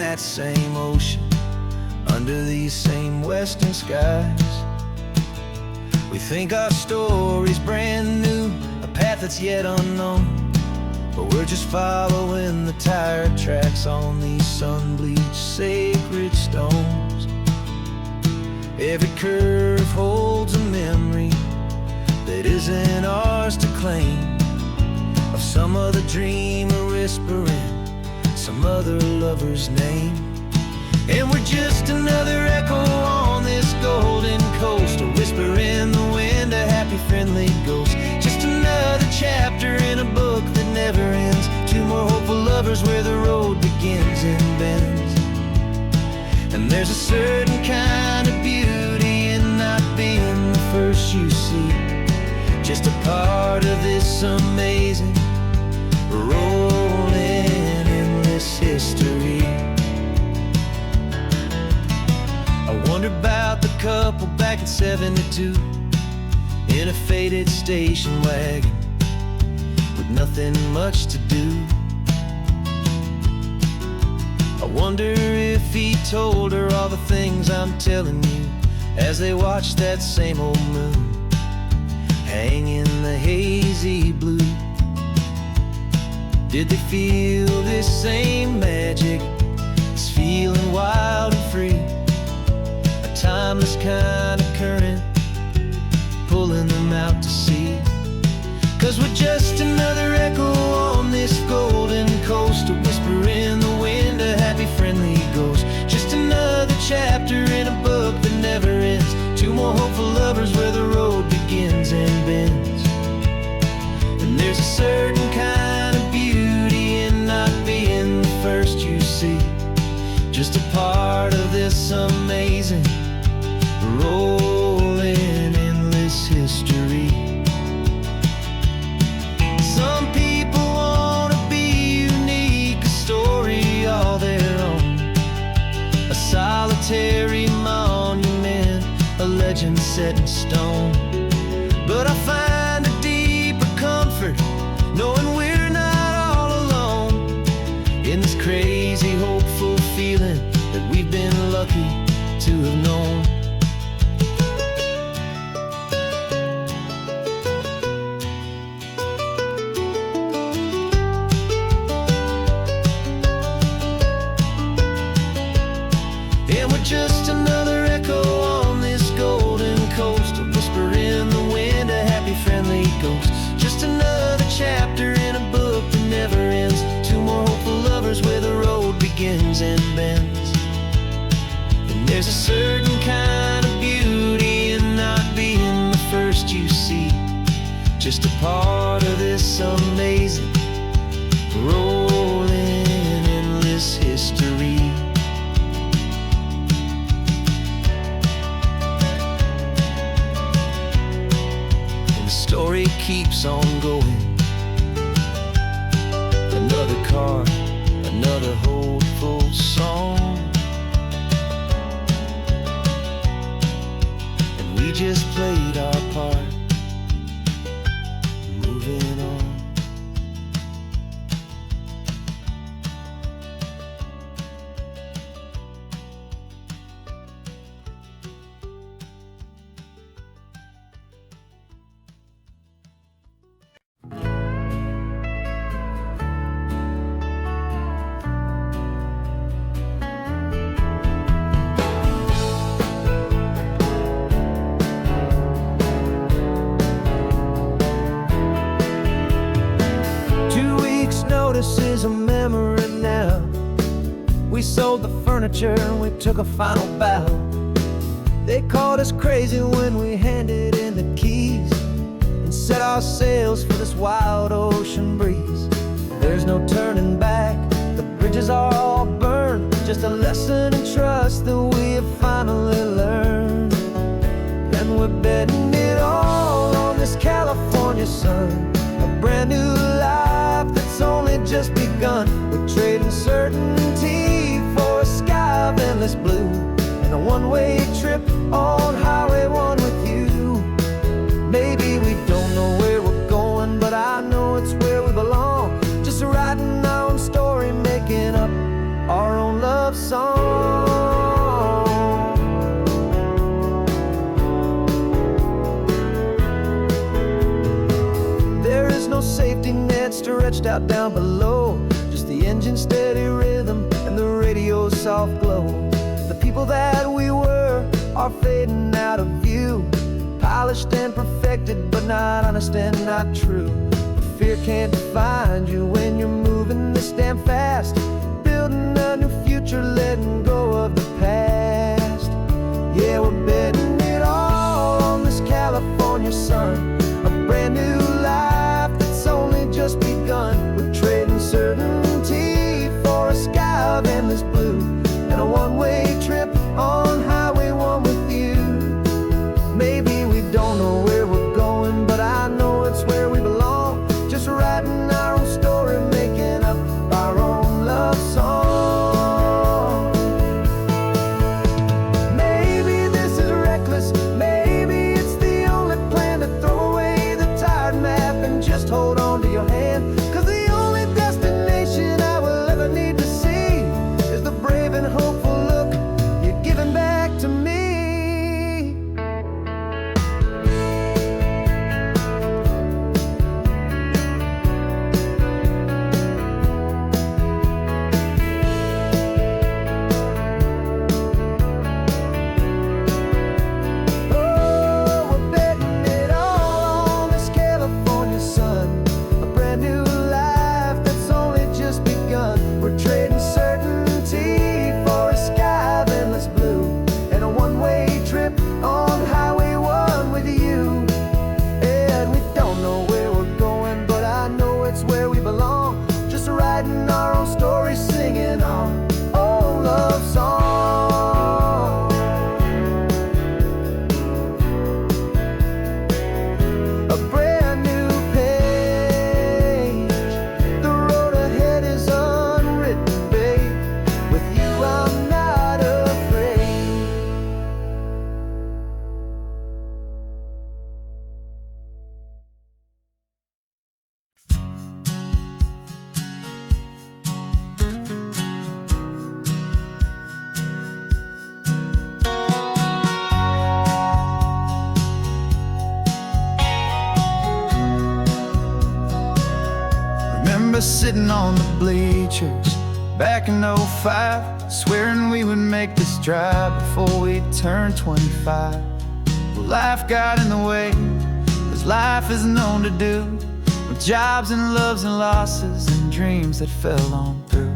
that same ocean, under these same western skies. We think our story's brand new, a path that's yet unknown, but we're just following the tire tracks on these sun-bleached sacred stones. Every curve holds a memory that isn't ours to claim, of some other dreamer whispering some other lover's name. And we're just another echo on this golden coast, a whisper in the wind, a happy friendly ghost. Just another chapter in a book that never ends, two more hopeful lovers where the road begins and bends. And there's a certain kind of beauty in not being the first you see, just a part of this amazing rolling endless history. I wonder about the couple back in '72 in a faded station wagon with nothing much to do. I wonder if he told her all the things I'm telling you, as they watched that same old moon hang in the hazy blue. Did they feel this same magic, this feeling wild and free, a timeless kind of current pulling them out to sea? 'Cause we're just another echo on this golden coast, a whisper in the wind, a happy friendly ghost. Just another chapter in a book that never ends, two more hopeful lovers where the road begins and bends. And there's a certain kind of beauty in not being the first you see, just a part of this amazing rolling endless history. Some people want to be unique, a story all their own, a solitary monument, a legend set in stone. But I find a deeper comfort knowing we're not all alone in this crazy hopeful feeling that we've been lucky to have known. And we're just another echo on this golden coast, a whisper in the wind, a happy friendly ghost. Just another chapter in a book that never ends, two more hopeful lovers where the road begins and bends. And there's a certain kind of beauty in not being the first you see, just a part of this amazing rolling endless history. Story keeps on going, another card, another hopeful song, and we just played our part, moving on. Notice is a memory now. We sold the furniture and we took a final bow. They called us crazy when we handed in the keys and set our sails for this wild ocean breeze. There's no turning back, the bridges are all burned, just a lesson in trust that we have finally learned. And we're betting it all on this California sun, a brand new life that's only just begun. We're trading certainty for a sky of endless blue, and a one-way trip on Highway 1 with you. Maybe we don't know where we're going, but I know it's where we belong. Just writing our own story, making up our own love love song. There is no safety net stretched out down below, just the engine's steady rhythm and the radio's soft glow. The people that we were are fading out of view, polished and perfected, but not honest and not true. Fear can't define you when you're moving this damn fast, building a new future, letting go of the past. Yeah, we're betting it all on this California sun, a brand new life that's only just begun. We're trading certainty for a sky of endless blue, and a one-way trip on Highway 1 with you. Maybe we don't know where we're going, but I know it's where we belong, just writing our own story, making up our own love song. Maybe this is reckless, maybe it's the only plan to throw away the tired map and just hold on to your hand. 'Cause the only destination I will ever need to see is the brave and hopeful look you're giving back to me. We're trading certainty for a sky of endless blue, and a one-way trip on Highway 1 with you. And we don't know where we're going, but I know it's where we belong, just writing our own story, singing our own love song. A brand new page, the road ahead is unwritten, babe. With you I'm not afraid. Remember sitting on the bleachers back in '05, swearing we would make this drive before we turned 25. Well, life got in the way, as life is known to do, with jobs and loves and losses and dreams that fell on through.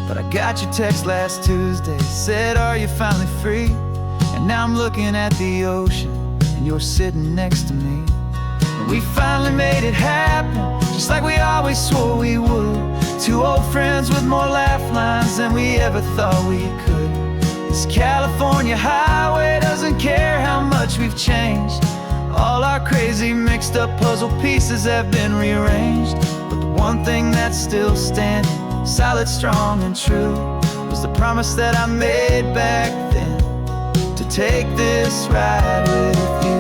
But I got your text last Tuesday, said, are you finally free? And now I'm looking at the ocean, and you're sitting next to me. And we finally made it happen, just like we always swore we would. Two old friends with more laugh lines than we ever thought we could. This California highway doesn't care how much we've changed. All our crazy mixed up puzzle pieces have been rearranged, but the one thing that's still standing, solid, strong, and true, was the promise that I made back then, to take this ride with you.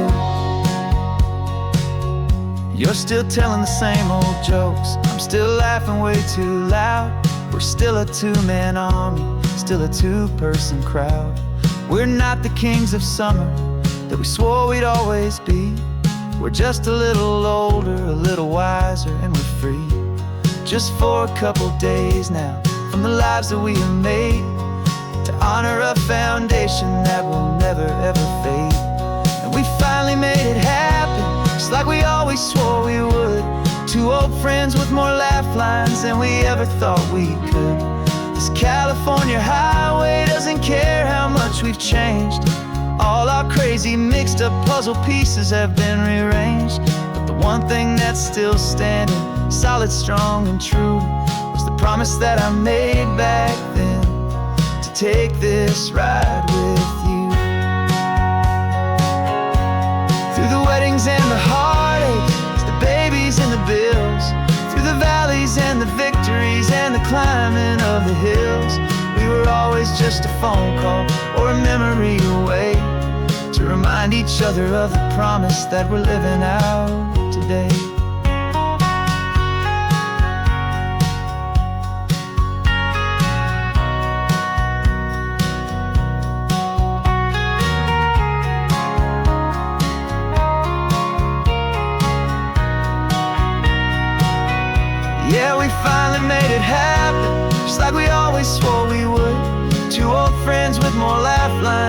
You're still telling the same old jokes, I'm still laughing way too loud. We're still a two-man army, still a two-person crowd. We're not the kings of summer that we swore we'd always be. We're just a little older, a little wiser, and we're free. Just for a couple days now, from the lives that we have made, to honor a foundation that will never ever fade. And we finally made it happen, just like we always swore we would. Two old friends with more laugh lines than we ever thought we could. This California highway doesn't care how much we've changed. All our crazy mixed up puzzle pieces have been rearranged, but the one thing that's still standing, solid, strong, and true, was the promise that I made back then, to take this ride with you. Through the weddings and the heartaches, the babies and the bills, through the valleys and the victories and the climbing of the hills, we were always just a phone call or a memory away, to remind each other of the promise that we're living out today.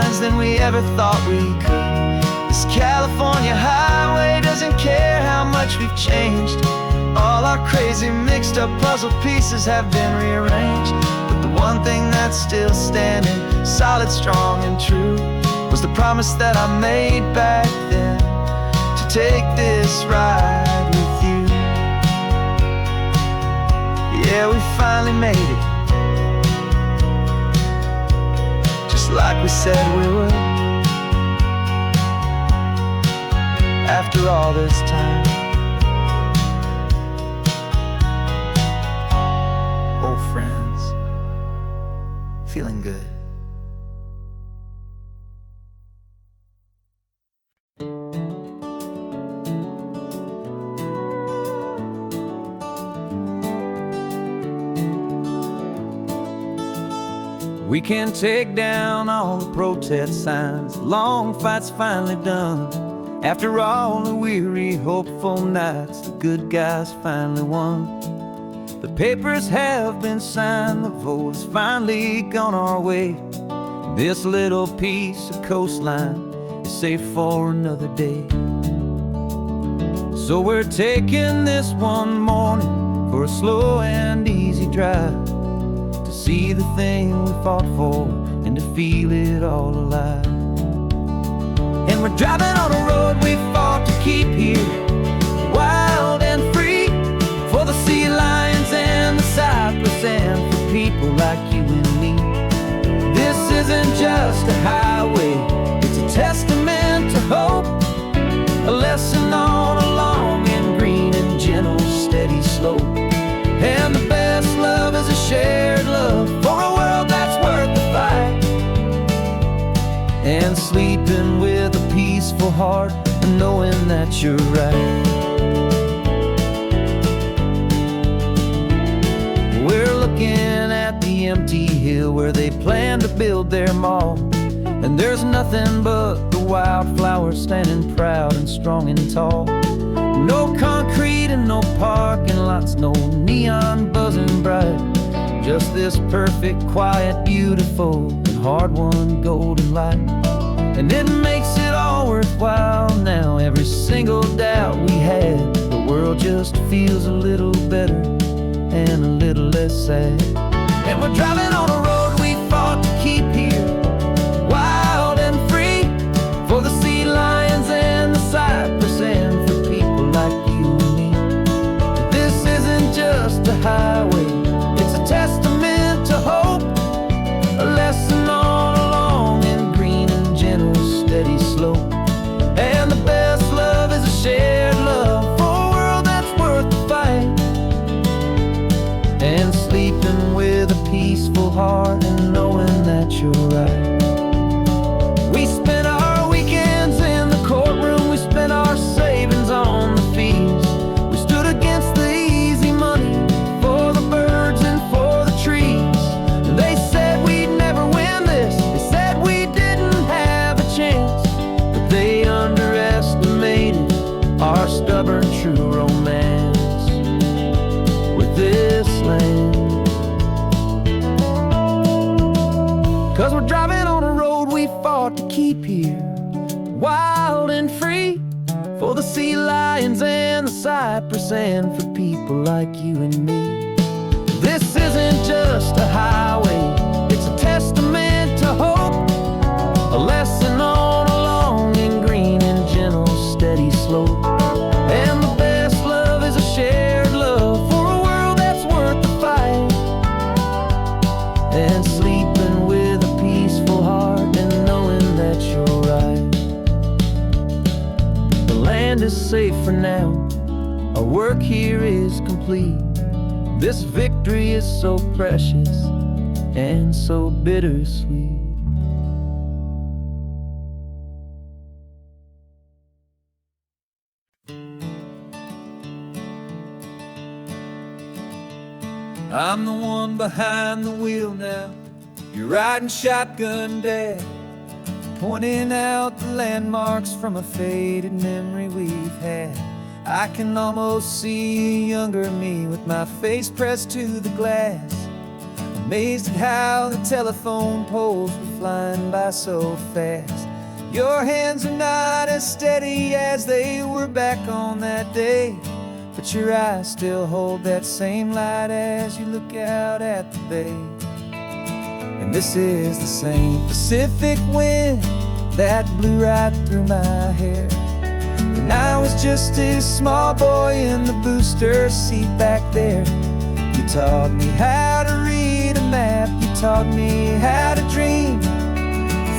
lines than we ever thought we could. This California highway doesn't care how much we've changed. All our crazy mixed up puzzle pieces have been rearranged. But the one thing that's still standing, solid, strong, and true, was the promise that I made back then, to take this ride with you. Yeah, we finally made it, just like we said we would. After all this time, old friends, feeling good. We can take down all the protest signs, long fight's finally done. After all the weary, hopeful nights, the good guys finally won. The papers have been signed, the vote has finally gone our way. This little piece of coastline is safe for another day. So we're taking this one morning for a slow and easy drive, to see the thing we fought for and to feel it all alive. And we're driving on a road we fought to keep here, wild and free, for the sea lions and the cypress and for people like you and me. This isn't just a highway, it's a testament to hope, a lesson on a long and green and gentle steady slope. And the best love is a shared love for a world that's worth the fight, and sleeping with a peaceful heart and knowing that you're right. We're looking at the empty hill where they plan to build their mall, and there's nothing but the wildflowers standing proud and strong and tall. No concrete and no parking lots, no neon buzzing bright, just this perfect, quiet, beautiful, and hard-won golden light. And it makes it all worthwhile now, every single doubt we had. The world just feels a little better and a little less sad. And we're driving on a road we fought to keep here, wild and free, for the sea lions and the cypress and for people like you and me. This isn't just a highway, it's a testament to hope, a lesson on a long and green and gentle steady slope. And the best love is a shared love for a world that's worth the fight, and sleeping with a peaceful heart and knowing that you're right. We spent our weekends in the courtroom, we spent our savings on the fees. We stood against the easy money for the birds and for the trees. And they said we'd never win this, they said we didn't have a chance, but they underestimated our stubborn true romance with this land. 'Cause we're driving on a road we fought to keep here, wild and free, for the sea lions and the cypress and for people like you and me. This isn't just a highway, it's a testament to hope, a lesson on a long and green and gentle steady slope. And the best love is a shared love for a world that's worth the fight, and sleeping with a peaceful heart and knowing that you're right. The land is safe for now, our work here is complete. This victory is so precious and so bittersweet. I'm the one behind the wheel now, you're riding shotgun, Dad, pointing out the landmarks from a faded memory we've had. I can almost see a younger me with my face pressed to the glass, amazed at how the telephone poles were flying by so fast. Your hands are not as steady as they were back on that day, but your eyes still hold that same light as you look out at the bay. And this is the same Pacific wind that blew right through my hair when I was just a small boy in the booster seat back there. You taught me how to read a map, you taught me how to dream,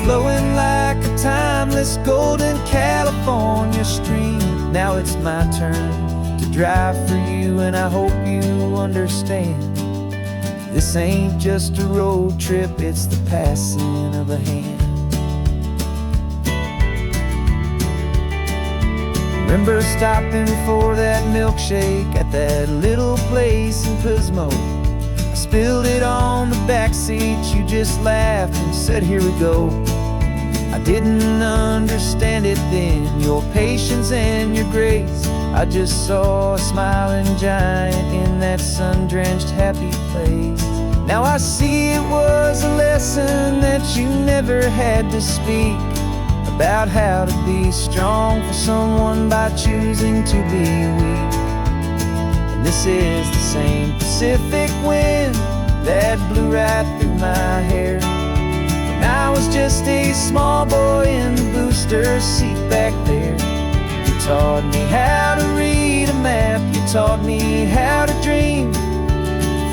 flowing like a timeless golden California stream. Now it's my turn to drive for you, and I hope you understand. This ain't just a road trip, it's the passing of a hand. Remember stopping for that milkshake at that little place in Pismo. I spilled it on the back seat, you just laughed and said, "Here we go." I didn't understand it then, your patience and your grace. I just saw a smiling giant in that sun-drenched happy place. Now I see it was a lesson that you never had to speak, about how to be strong for someone by choosing to be weak. And this is the same Pacific wind that blew right through my hair when I was just a small boy in the booster seat back there. You taught me how to read a map, you taught me how to dream,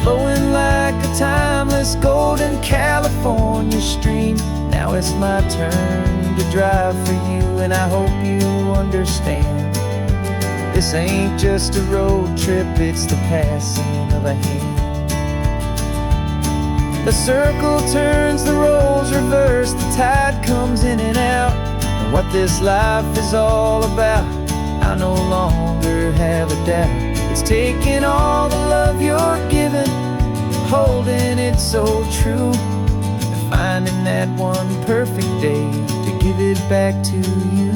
flowing like a timeless golden California stream. Now it's my turn to drive for you, and I hope you understand. This ain't just a road trip, it's the passing of a hand. The circle turns, the roles reverse, the tide comes in and out. And what this life is all about, I no longer have a doubt. It's taking all the love you're giving, holding it so true, and finding that one perfect day to give it back to you.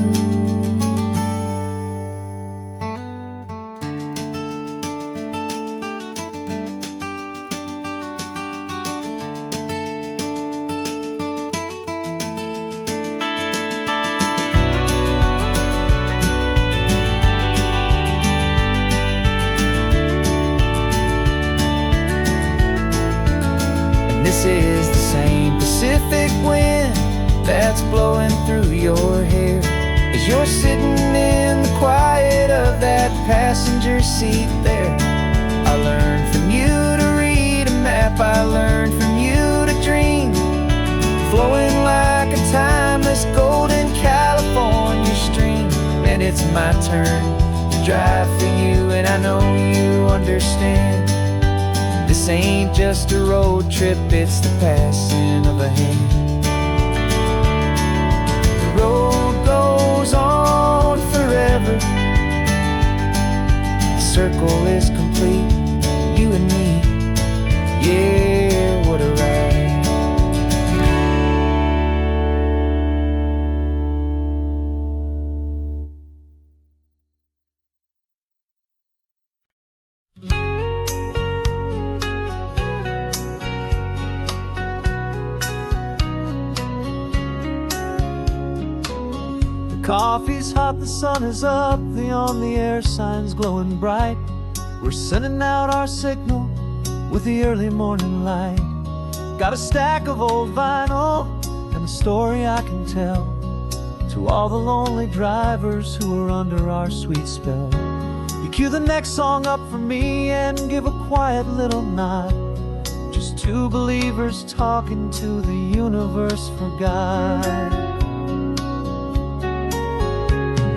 This is the same Pacific wind that's blowing through your hair as you're sitting in the quiet of that passenger seat there. I learned from you to read a map, I learned from you to dream, flowing like a timeless golden California stream. And it's my turn to drive for you, and I know you understand. This ain't just a road trip, it's the passing of a hand. The road goes on forever, the circle is complete, you and me, yeah, what a ride. Coffee's hot, the sun is up, the on-the-air sign's glowing bright. We're sending out our signal with the early morning light. Got a stack of old vinyl and a story I can tell to all the lonely drivers who are under our sweet spell. You cue the next song up for me and give a quiet little nod. Just two believers talking to the universe for God.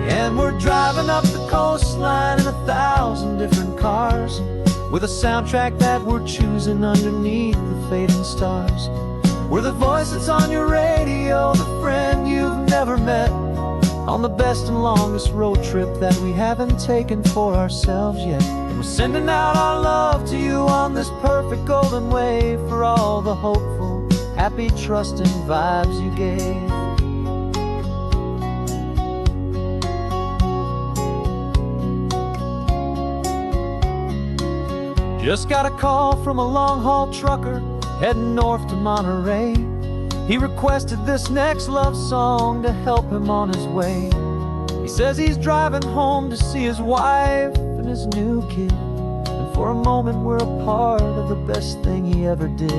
And we're driving up the coastline in 1,000 different cars, with a soundtrack that we're choosing underneath the fading stars. We're the voice that's on your radio, the friend you've never met, on the best and longest road trip that we haven't taken for ourselves yet. And we're sending out our love to you on this perfect golden wave, for all the hopeful, happy, trusting vibes you gave. Just got a call from a long-haul trucker heading north to Monterey. He requested this next love song to help him on his way. He says he's driving home to see his wife and his new kid, and for a moment we're a part of the best thing he ever did.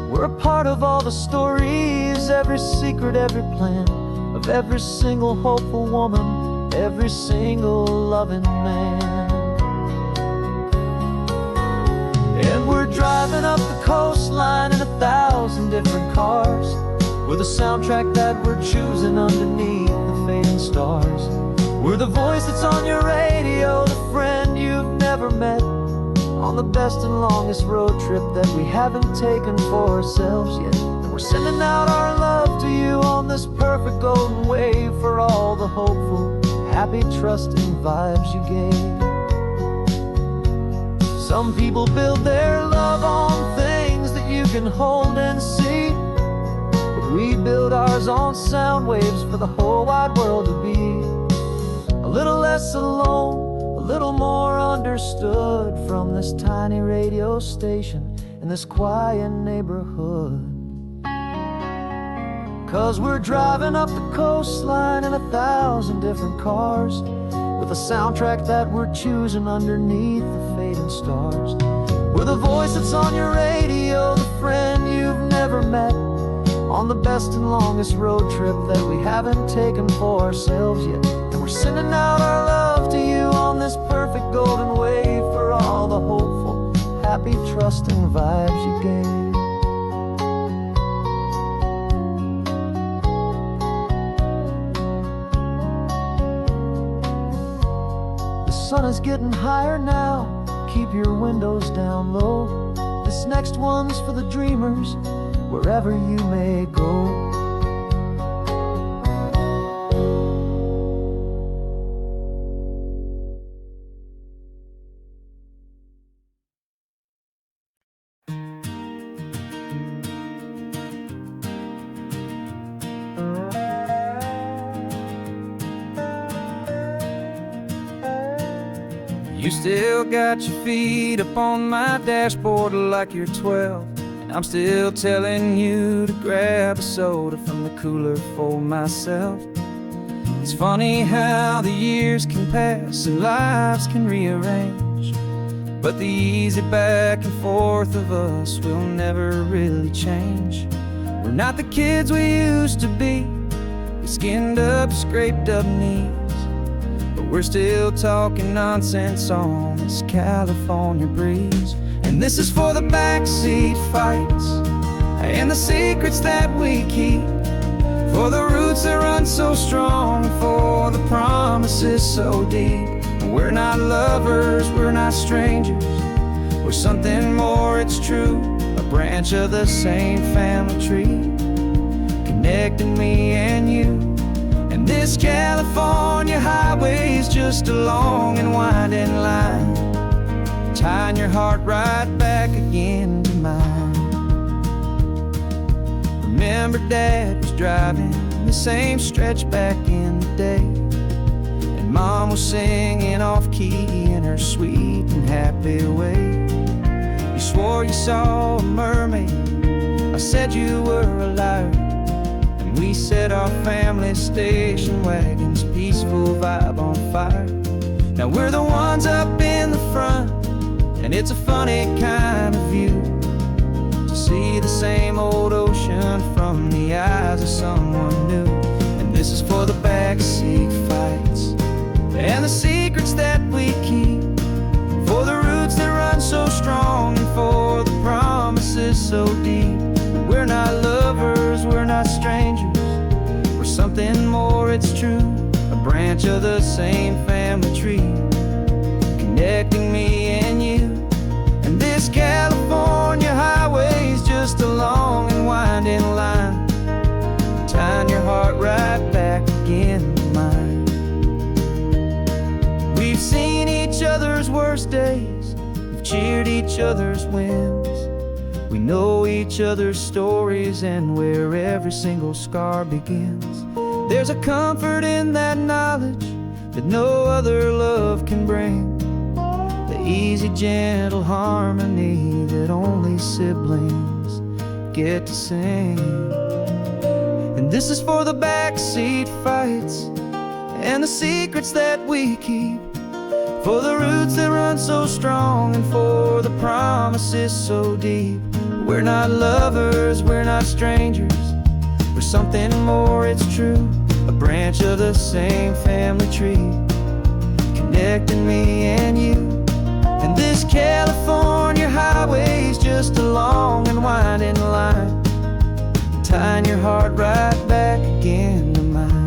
We're a part of all the stories, every secret, every plan, of every single hopeful woman, every single loving man. And we're driving up the coastline in 1,000 different cars, with a soundtrack that we're choosing underneath the fading stars. We're the voice that's on your radio, the friend you've never met, on the best and longest road trip that we haven't taken for ourselves yet. And we're sending out our love to you on this perfect golden wave, for all the hopeful, happy, trusting vibes you gave. Some people build their love on things that you can hold and see, but we build ours on sound waves for the whole wide world to be a little less alone, a little more understood, from this tiny radio station in this quiet neighborhood. 'Cause we're driving up the coastline in 1,000 different cars, with a soundtrack that we're choosing underneath the fading stars. We're the voice that's on your radio, the friend you've never met, on the best and longest road trip that we haven't taken for ourselves yet. And we're sending out our love to you on this perfect golden wave, for all the hopeful, happy, trusting vibes you gave. The sun is getting higher now, keep your windows down low. This next one's for the dreamers, wherever you may go. You still got your feet up on my dashboard like you're 12, and I'm still telling you to grab a soda from the cooler for myself. It's funny how the years can pass and lives can rearrange, but the easy back and forth of us will never really change. We're not the kids we used to be, with skinned up, scraped up knees, but we're still talking nonsense on this California breeze. And this is for the backseat fights and the secrets that we keep, for the roots that run so strong, for the promises so deep. We're not lovers, we're not strangers, we're something more, it's true, a branch of the same family tree, connecting me and you. And this California highway is just a long and winding line, tying your heart right back again to mine. Remember Dad was driving the same stretch back in the day, and Mom was singing off-key in her sweet and happy way. You swore you saw a mermaid, I said you were a liar, and we set our family station wagon's peaceful vibe on fire. Now we're the ones up in the front, and it's a funny kind of view to see the same old ocean from the eyes of someone new. And this is for the backseat fights and the secrets that we keep, for the roots that run so strong, and for the promises so deep. We're not lovers, we're not strangers, we're something more, it's true, a branch of the same family tree, connecting me and you. And this California highway is just a long and winding line, tying your heart right back again to mine. We've seen each other's worst days, we've cheered each other's wins, we know each other's stories and where every single scar begins. There's a comfort in that knowledge that no other love can bring, that easy, gentle harmony that only siblings get to sing. And this is for the backseat fights and the secrets that we keep, for the roots that run so strong and for the promises so deep. We're not lovers, we're not strangers, we're something more, it's true. A branch of the same family tree, connecting me and you. And this California highway's just a long and winding line, tying your heart right back again to mine.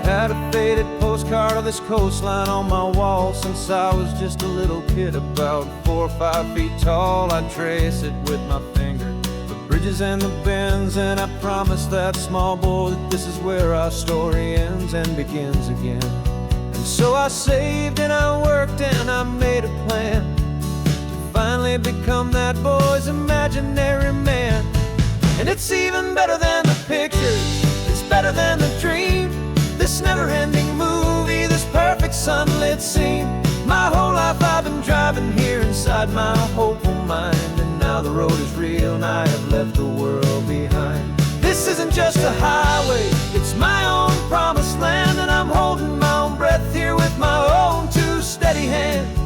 Had a faded postcard of this coastline on my wall since I was just a little kid, about 4 or 5 feet tall. I trace it with my finger, the bridges and the bends, and I promised that small boy that this is where our story ends and begins again. And so I saved and I worked and I made a plan to finally become that boy's imaginary man. And it's even better than the pictures, it's better than the dream, this never-ending movie, this perfect sunlit scene. My whole life I've been driving here inside my hopeful mind, and now the road is real and I have left the world behind. This isn't just a highway, it's my own promised land, and I'm holding my own breath here with my own 2 steady hands.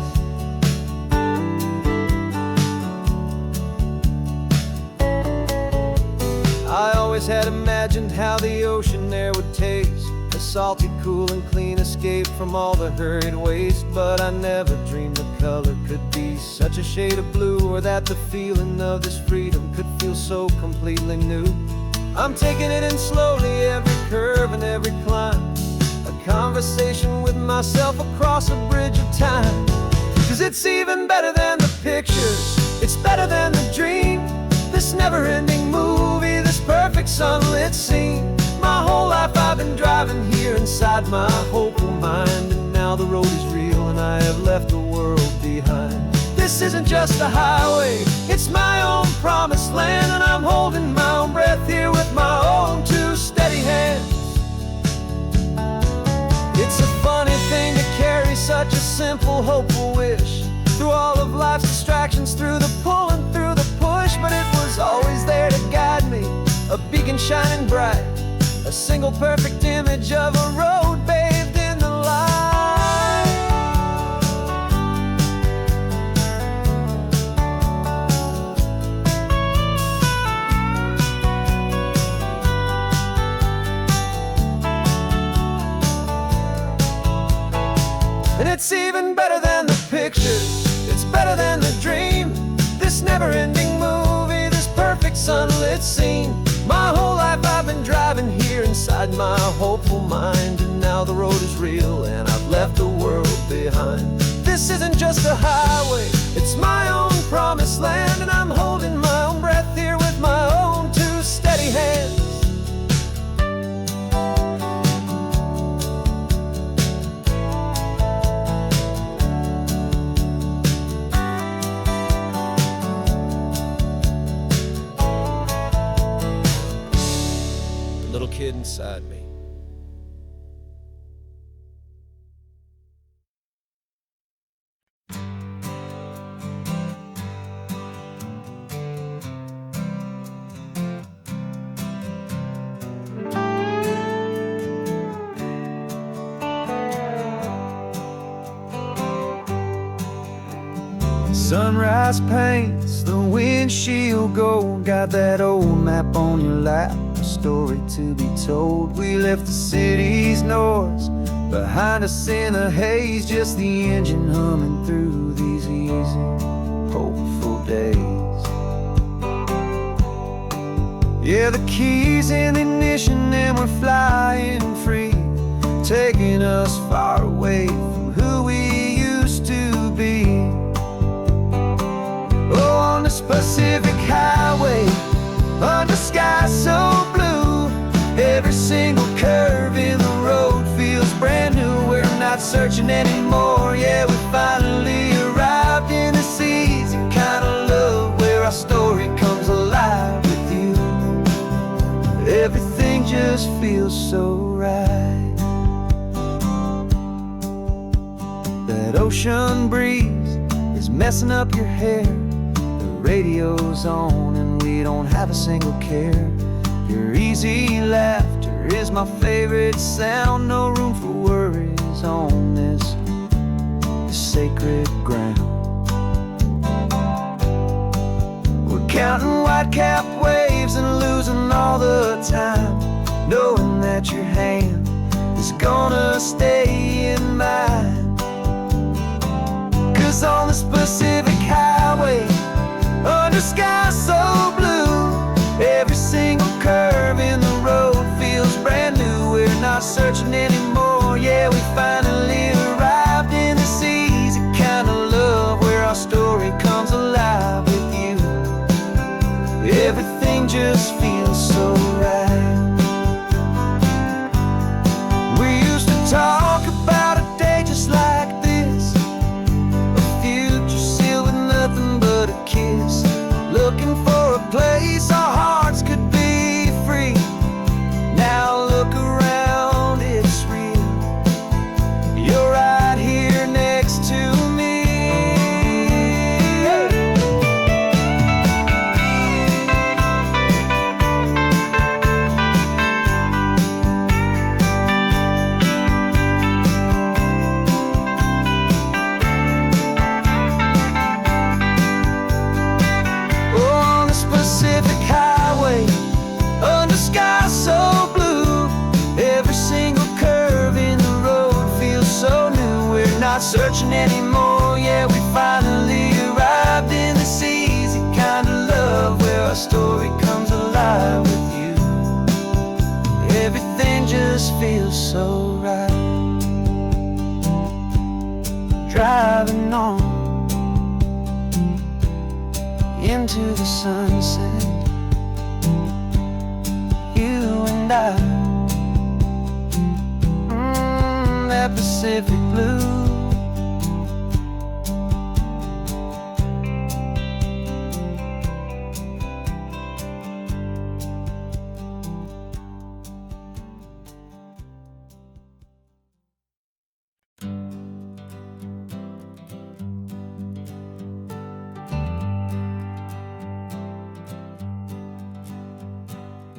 I always had imagined how the ocean there would taste, a salty, cool and clean escape from all the hurried waste. But I never dreamed the color could be such a shade of blue, or that the feeling of this freedom could feel so completely new. I'm taking it in slowly, every curve and every climb, a conversation with myself across a bridge of time. 'Cause it's even better than the pictures, it's better than the dream, this never-ending movie, this perfect sunlit scene. My whole life I've been driving here inside my hopeful mind, and now the road is real and I have left the world behind. This isn't just a highway, it's my own promised land, and I'm holding my own breath here with my own 2 steady hands. It's a funny thing to carry such a simple, hopeful wish through all of life's distractions, through the pull and through the push, but it was always there to guide me, a beacon shining bright, a single perfect image of a road bathed in the light. And it's even better than the pictures, it's better than the dream, this never-ending movie, this perfect sunlit scene. My whole life I've been driving here inside my hopeful mind, and now the road is real and I've left the world behind. This isn't just a highway, it's my own promised land, and I'm holding my own breath here with my own 2 steady hands. Little kid inside me. Sunrise paints the windshield gold, got that old map on your lap, a story to be told. We left the city's noise behind us in the haze, just the engine humming through these easy, hopeful days. Yeah, the keys in the ignition and we're flying free, taking us far away from who we used to be. Oh, on the Pacific Highway, under sky so blue, every single curve in the road feels brand new. We're not searching anymore, yeah, we finally arrived in this easy kind of love where our story comes alive with you. Everything just feels so right. That ocean breeze is messing up your hair. The radio's on and we don't have a single care. Your easy laughter is my favorite sound. No room for worries on this sacred ground. We're counting white-capped waves and losing all the time, knowing that your hand is gonna stay in mine. 'Cause on this Pacific Highway, under sky so blue, every single curve in the road feels brand new. We're not searching anymore, yeah, we finally arrived in this easy kind of love where our story comes alive with you. Everything just feels so right. We used to talk about a day just like this, a future sealed with nothing but a kiss, looking for a place our hearts could be free. Now look around, it's real. You're right here next to me. Oh, on this Pacific Highway, under sky so blue, every single curve in the road feels so new. We're not searching anymore, yeah, we finally arrived in this easy kind of love where our story comes alive with you. Everything just feels so right. Driving on into the sunset, you and I, that Pacific blue.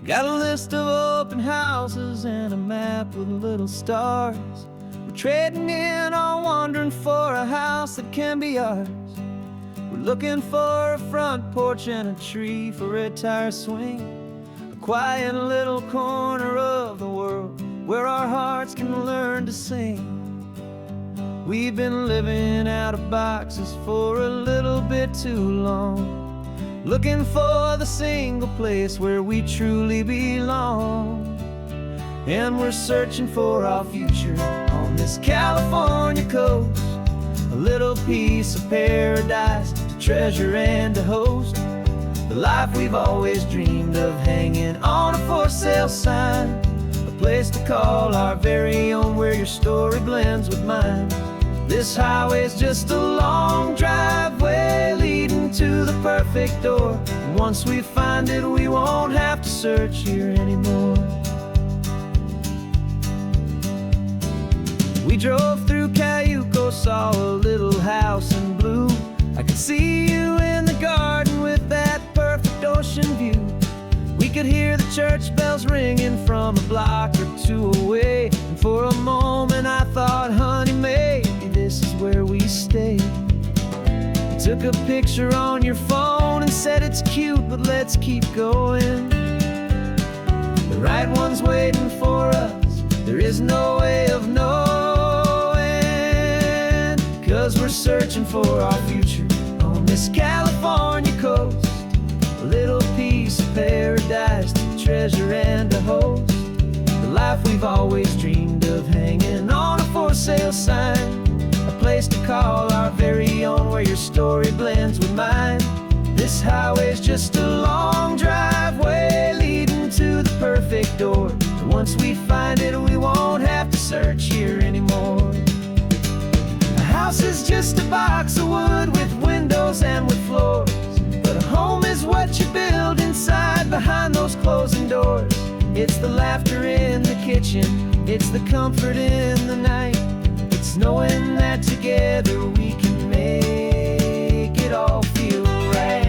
Got a list of open houses and a map with little stars. We're trading in or wandering for a house that can be ours. We're looking for a front porch and a tree for a tire swing, a quiet little corner of the world where our hearts can learn to sing. We've been living out of boxes for a little bit too long, looking for the single place where we truly belong. And we're searching for our future on this California coast, a little piece of paradise to treasure and to host, the life we've always dreamed of, hanging on a for sale sign, a place to call our very own where your story blends with mine. This highway's just a long driveway leading to the perfect door. And once we find it, we won't have to search here anymore. We drove through Cayuco, saw a little house in blue. I could see you in the garden with that perfect ocean view. We could hear the church bells ringing from a block or two away. And for a moment I thought, honey, maybe this is where we stay. You took a picture on your phone and said it's cute, but let's keep going. The right one's waiting for us, there is no way of knowing. 'Cause we're searching for our future on this California coast, a little piece of paradise to treasure and to host, the life we've always dreamed of, hanging sale sign, a place to call our very own, where your story blends with mine. This highway's just a long driveway leading to the perfect door. And once we find it, we won't have to search here anymore. A house is just a box of wood with windows and with floors, but a home is what you build inside behind those closing doors. It's the laughter in the kitchen, it's the comfort in the night, it's knowing that together we can make it all feel right.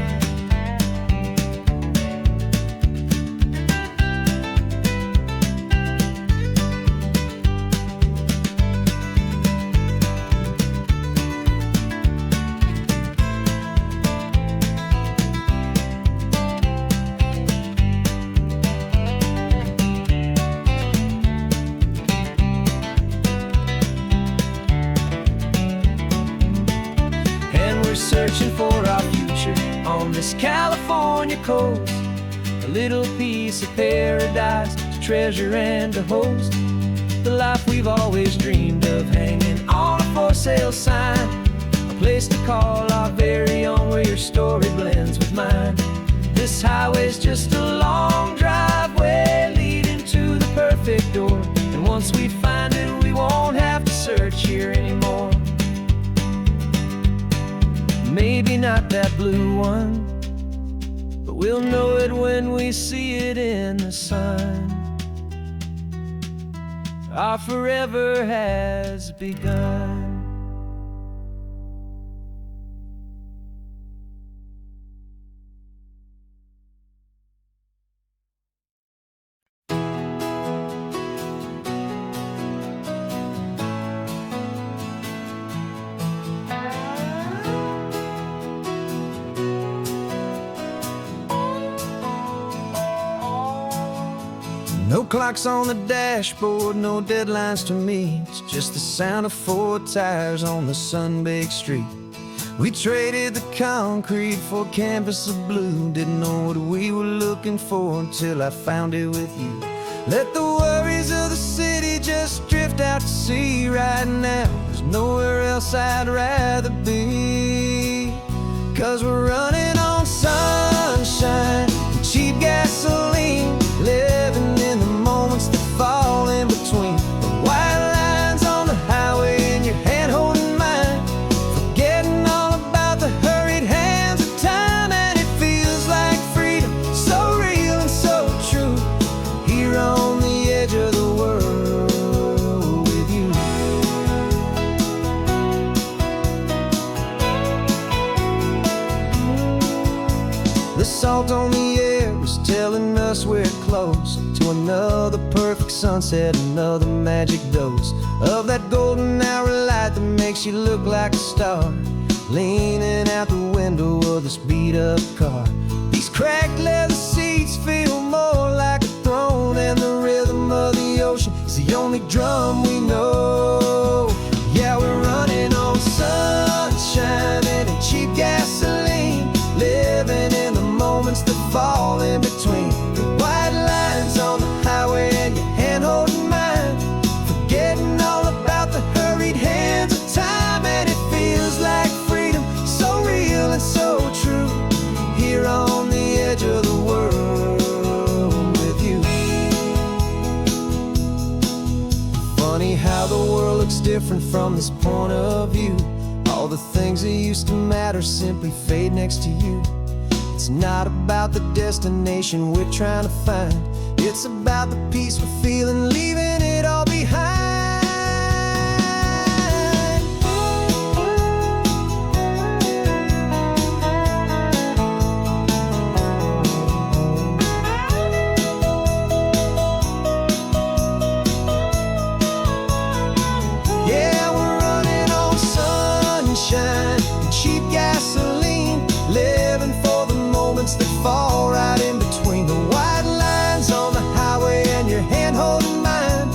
Searching for our future on this California coast, a little piece of paradise to treasure and to host. The life we've always dreamed of, hanging on a for sale sign, a place to call our very own, where your story blends with mine. This highway's just a long driveway leading to the perfect door, and once we find it, we won't have to search here anymore. Maybe not that blue one, but we'll know it when we see it in the sun. Our forever has begun. No clocks on the dashboard, no deadlines to meet, it's just the sound of 4 tires on the sun-baked street. We traded the concrete for a canvas of blue, didn't know what we were looking for until I found it with you. Let the worries of the city just drift out to sea right now. There's nowhere else I'd rather be, 'cause we're running on sunshine and cheap gasoline, living in the moments that fall in between the white lines on the highway and your hand holding mine, forgetting all about the hurried hands of time. And it feels like freedom, so real and so true, here on the edge of the world with you. The salt on the air was telling us we're close to another perfect sunset, another magic dose of that golden hour light that makes you look like a star, leaning out the window of this beat-up car. These cracked leather seats feel more like a throne, and the rhythm of the ocean is the only drum we know. Yeah, we're running on sunshine and cheap gasoline, living in the moments that fall in between the white lines on the highway and your hand holding mine, forgetting all about the hurried hands of time. And it feels like freedom, so real and so true, here on the edge of the world with you. Funny how the world looks different from this point of view. All the things that used to matter simply fade next to you. It's not about the destination we're trying to find, it's about the peace we're feeling, leaving it all behind. Yeah, we're running on sunshine and cheap gasoline, living for the moments that fall right in between the white lines on the highway and your hand holding mine,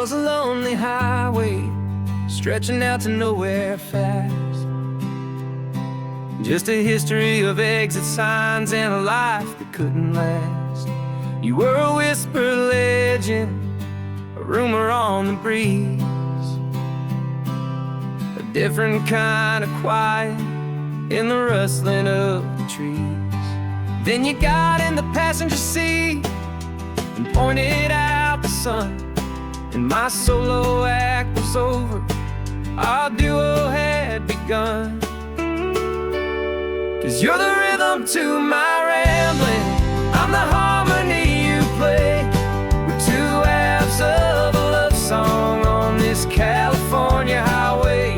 was a lonely highway stretching out to nowhere fast. Just a history of exit signs and a life that couldn't last. You were a whisper legend, a rumor on the breeze, a different kind of quiet in the rustling of the trees. Then you got in the passenger seat and pointed out the sun, and my solo act was over, our duo had begun. 'Cause you're the rhythm to my rambling, I'm the harmony you play. We're two halves of a love song on this California highway,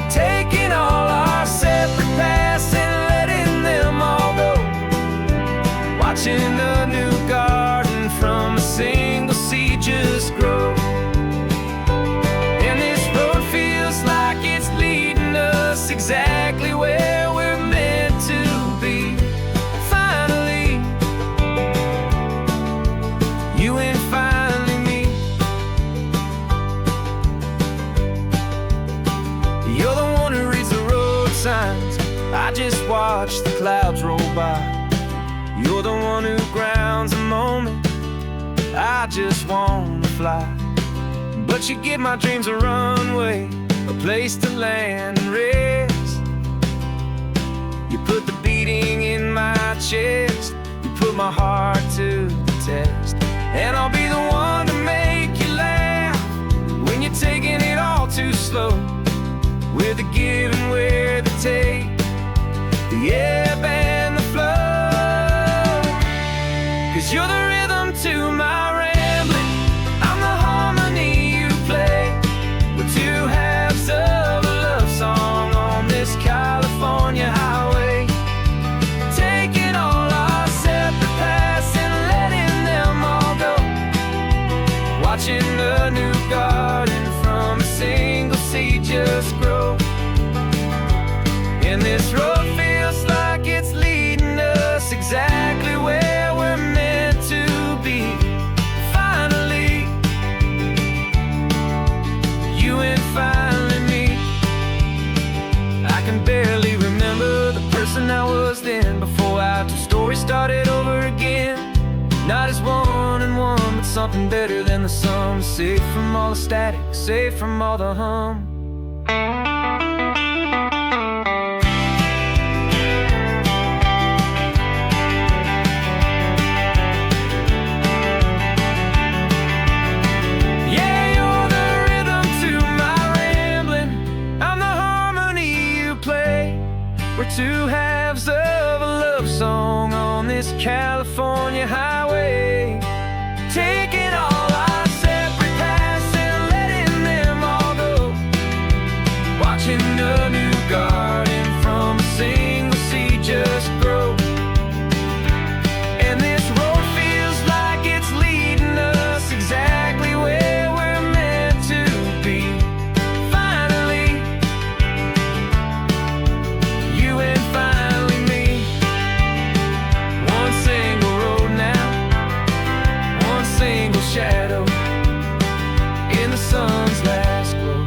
taking all our separate paths and letting them all go, watching a new garden from a single seed just grow. And this road feels like it's leading us exactly where we're meant to be. Finally, you and finally me. You're the one who reads the road signs, I just watch the clouds roll by. You're the one who grounds a moment, I just wanna fly. But you give my dreams a runway, a place to land and rest. You put the beating in my chest, you put my heart to the test. And I'll be the one to make you laugh when you're taking it all too slow. We're the give and we're the take, the ebb and the flow. 'Cause you're the rhythm to my rambling, I'm the harmony you play. We're two halves of a love song on this California highway, taking all our separate paths and letting them all go, watching a new garden from a single seed just grow. And this road feels like it's leading us exactly where we're meant to be. Finally, you and finally me. I can barely remember the person I was then, before our two stories started over again. Not as one and one, but something better than the sum. Safe from all the static, safe from all the hum. We're two halves of a love song on this California highway, taking all our separate paths and letting them all go, watching a new garden from a single seed just grow. And this road feels like it's leading us exactly where we're meant to be. Finally, you and finally me. One single road now, one single shadow in the sun's last glow.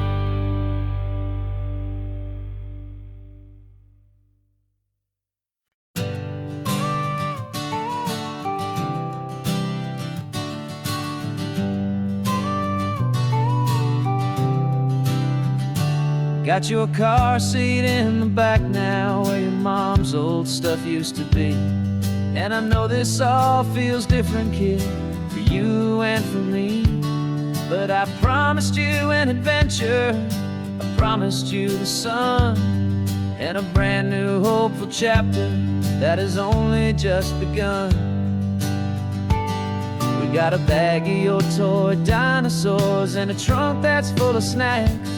Got your car seat in the back now, where your mom's old stuff used to be. And I know this all feels different, kid, for you and for me. But I promised you an adventure, I promised you the sun, and a brand new hopeful chapter that has only just begun. We got a bag of your toy dinosaurs and a trunk that's full of snacks.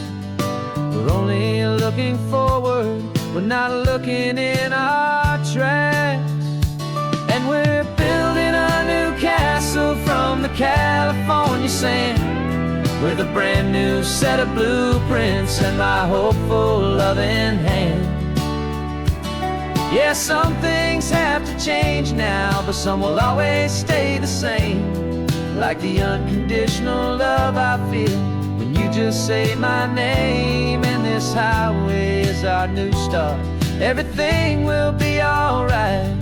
We're only looking forward, we're not looking in our tracks. And we're building a new castle from the California sand, with a brand new set of blueprints and my hopeful loving hand. Yeah, some things have to change now, but some will always stay the same. like the unconditional love I feel when you just say my name. And this highway is our new start. Everything will be alright,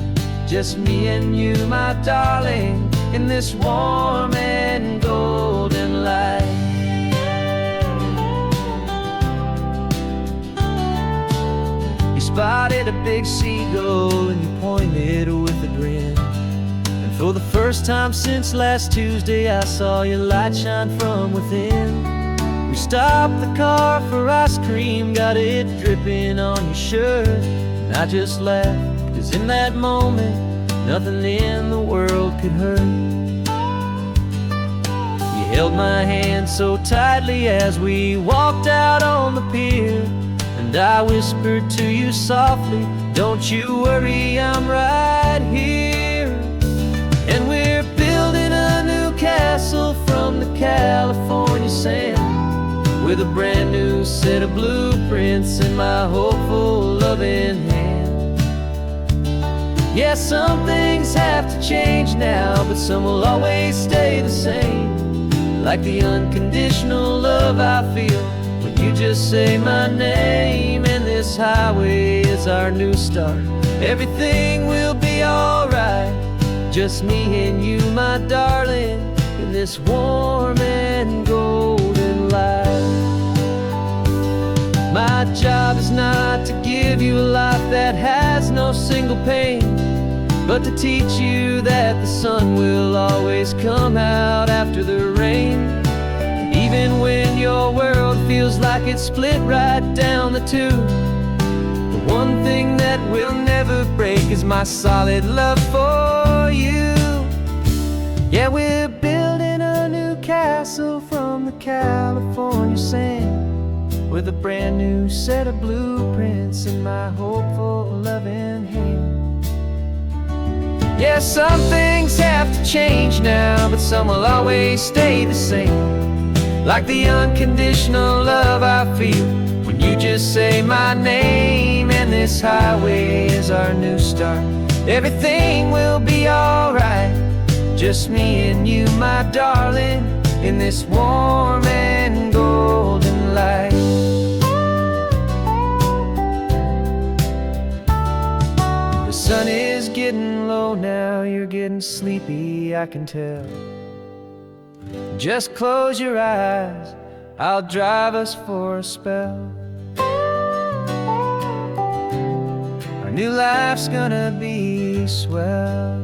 just me and you, my darling, in this warm and golden light. You spotted a big seagull and you pointed with a grin. And for the first time since last Tuesday, I saw your light shine from within. We stopped the car for ice cream, got it dripping on your shirt. And I just laughed, 'cause in that moment, nothing in the world could hurt. You held my hand so tightly as we walked out on the pier. And I whispered to you softly, don't you worry, I'm right here. And we're building a new castle from the California sand, with a brand new set of blueprints in my hopeful, loving hand. Yeah, some things have to change now, but some will always stay the same, like the unconditional love I feel when you just say my name. And this highway is our new start. Everything will be alright, just me and you, my darling, in this warm and golden light. My job is not to give you a life that has no single pain, but to teach you that the sun will always come out after the rain. And even when your world feels like it's split right down the two, the one thing that will never break is my solid love for you. Yeah, we're building a new castle from the California sand, with a brand new set of blueprints in my hopeful, loving hand. Yeah, some things have to change now, but some will always stay the same, like the unconditional love I feel when you just say my name. And this highway is our new start. Everything will be alright, just me and you, my darling, in this warm and golden light. The sun is getting low now, you're getting sleepy, I can tell. Just close your eyes, I'll drive us for a spell. Our new life's gonna be swell.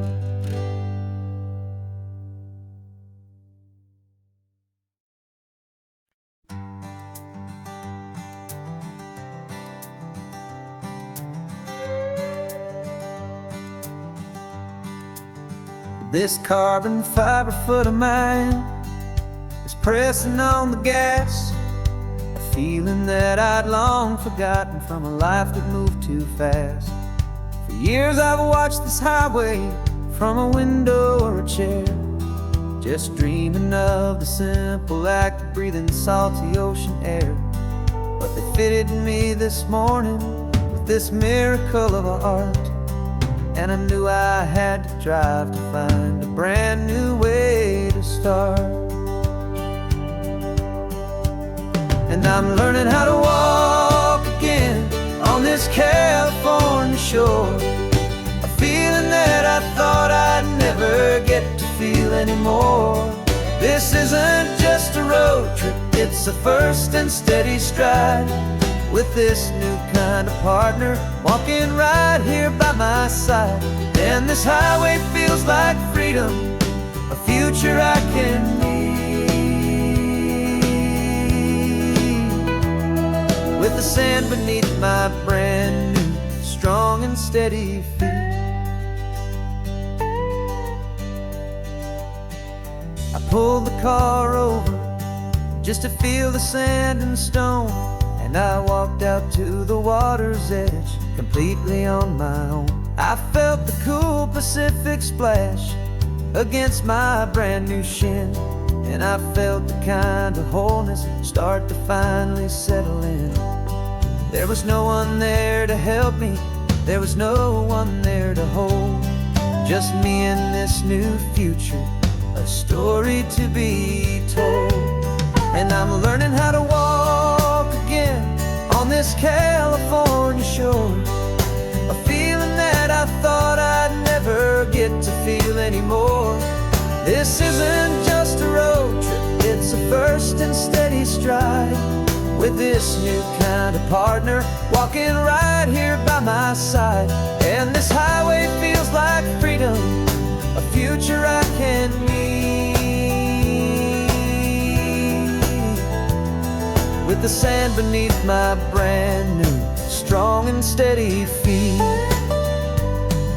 This carbon fiber foot of mine is pressing on the gas, a feeling that I'd long forgotten from a life that moved too fast. For years I've watched this highway from a window or a chair, just dreaming of the simple act of breathing salty ocean air. But they fitted me this morning with this miracle of art, and I knew I had to drive to find a brand new way to start. And I'm learning how to walk again on this California shore, a feeling that I thought I'd never get to feel anymore. This isn't just a road trip, it's a first and steady stride, with this new kind of partner walking right here by my side. And this highway feels like freedom, a future I can need, with the sand beneath my brand new, strong and steady feet. I pulled the car over just to feel the sand and stone, and I walked out to the water's edge, completely on my own. I felt the cool Pacific splash against my brand new shin, and I felt the kind of wholeness start to finally settle in. There was no one there to help me, there was no one there to hold, just me and this new future, a a story to be told. And I'm learning how to walk again on this California shore, a feeling that I thought I'd never get to feel anymore. This isn't just a road trip, it's a first and steady stride, with this new kind of partner walking right here by my side. And this highway feels like freedom, a future I can meet, with the sand beneath my brand new strong and steady feet.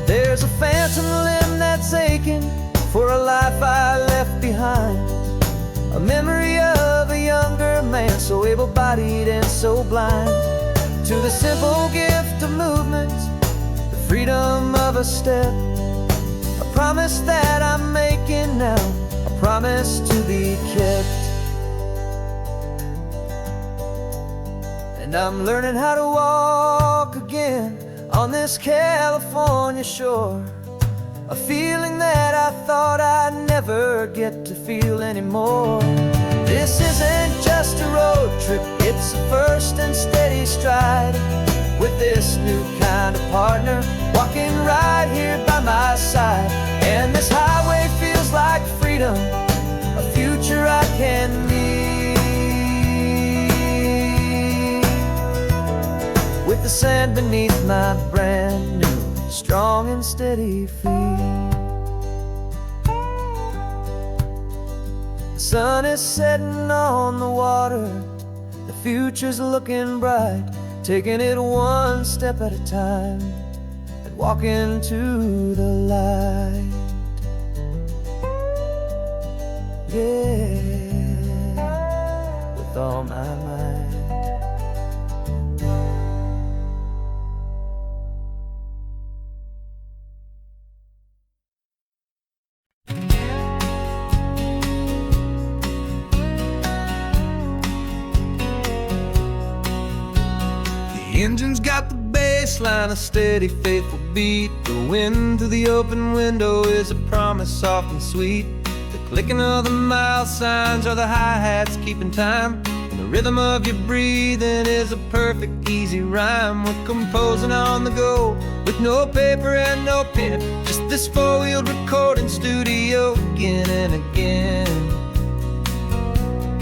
There's a phantom limb that's aching for a life I left behind, a memory of a younger man, so able-bodied and so blind, to the simple gift of movement, the freedom of a step, a promise that I'm making now, a promise to be kept. And I'm learning how to walk again on this California shore, a feeling that I thought I'd never get to feel anymore. This isn't just a road trip, it's a first and steady stride, with this new kind of partner walking right here by my side. And this highway feels like freedom, a future I can meet, with the sand beneath my brand new strong and steady feet. The sun is setting on the water, the future's looking bright, taking it one step at a time and walking to the light. Yeah, with all my might. The engine's got the bass line, a steady, faithful beat. The wind through the open window is a promise soft and sweet. The clicking of the mile signs are the hi-hats keeping time, and the rhythm of your breathing is a perfect, easy rhyme. We're composing on the go, with no paper and no pen, just this four-wheeled recording studio again and again.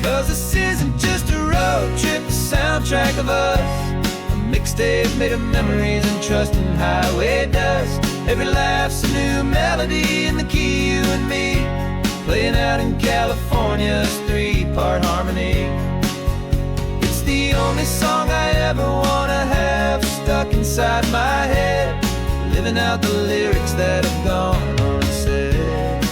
'Cause this isn't just a road trip, the soundtrack of us, mixtape made of memories and trust in highway dust. Every laugh's a new melody in the key, you and me, playing out in California's three-part harmony. It's the only song I ever wanna have stuck inside my head, living out the lyrics that have gone unsaid.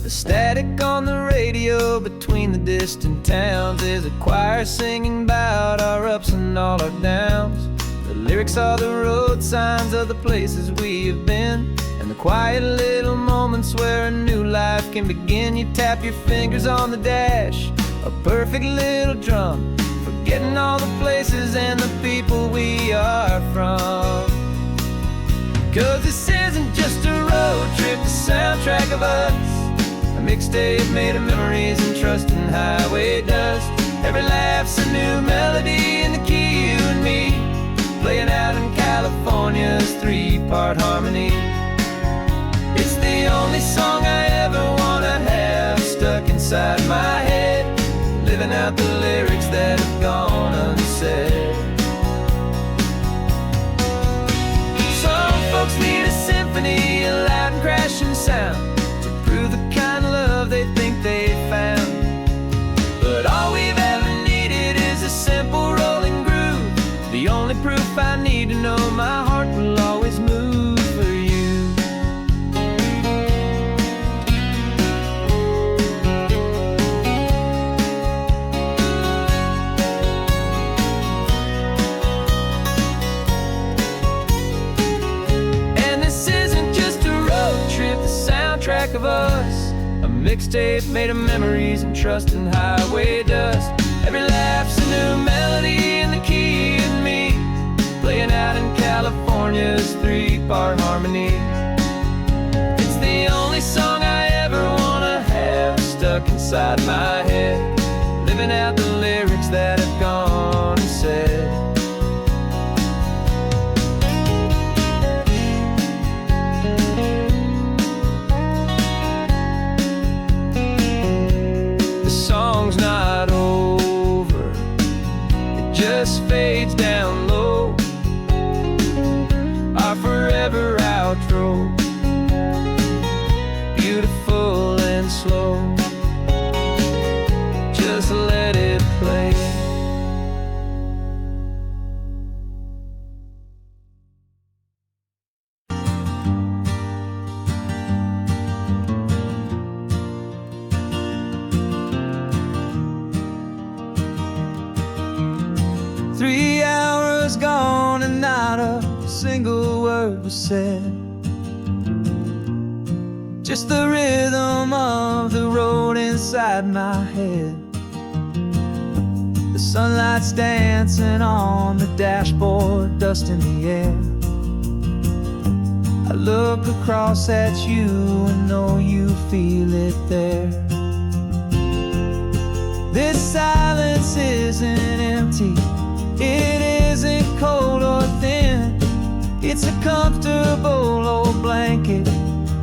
The static on the radio between the distant towns is a choir singing about our ups and all our downs. The lyrics are the road signs of the places we have been, and the quiet little moments where a new life can begin. You tap your fingers on the dash, a perfect little drum, forgetting all the places and the people we are from. 'Cause this isn't just a road trip, the soundtrack of us, a mixtape made of memories and trust in highway dust. Every laugh's a new melody in the key, you and me, playing out in California's three-part harmony. It's the only song I ever wanna have stuck inside my head, living out the lyrics that have gone unsaid. Some folks need a symphony, a loud and crashing sound, to prove the kind of love they think they found. But all we've ever needed is a simple rolling groove, the only proof I need to know my heart will always move for you. And this isn't just a road trip, the soundtrack of us, a mixtape made of memories and trust in highway dust. Every laugh's a new melody in the key, and me, playing out in California's three-part harmony. It's the only song I ever wanna have stuck inside my head, living out the lyrics that have gone and said. The song's not over, it just fades down low, our forever outro, beautiful and slow. Just let it play. Three hours gone and not a single word was said. Just the rhythm of the road inside my head. The sunlight's dancing on the dashboard, dust in the air. I look across at you and know you feel it there. This silence isn't empty, it isn't cold or thin. It's a comfortable old blanket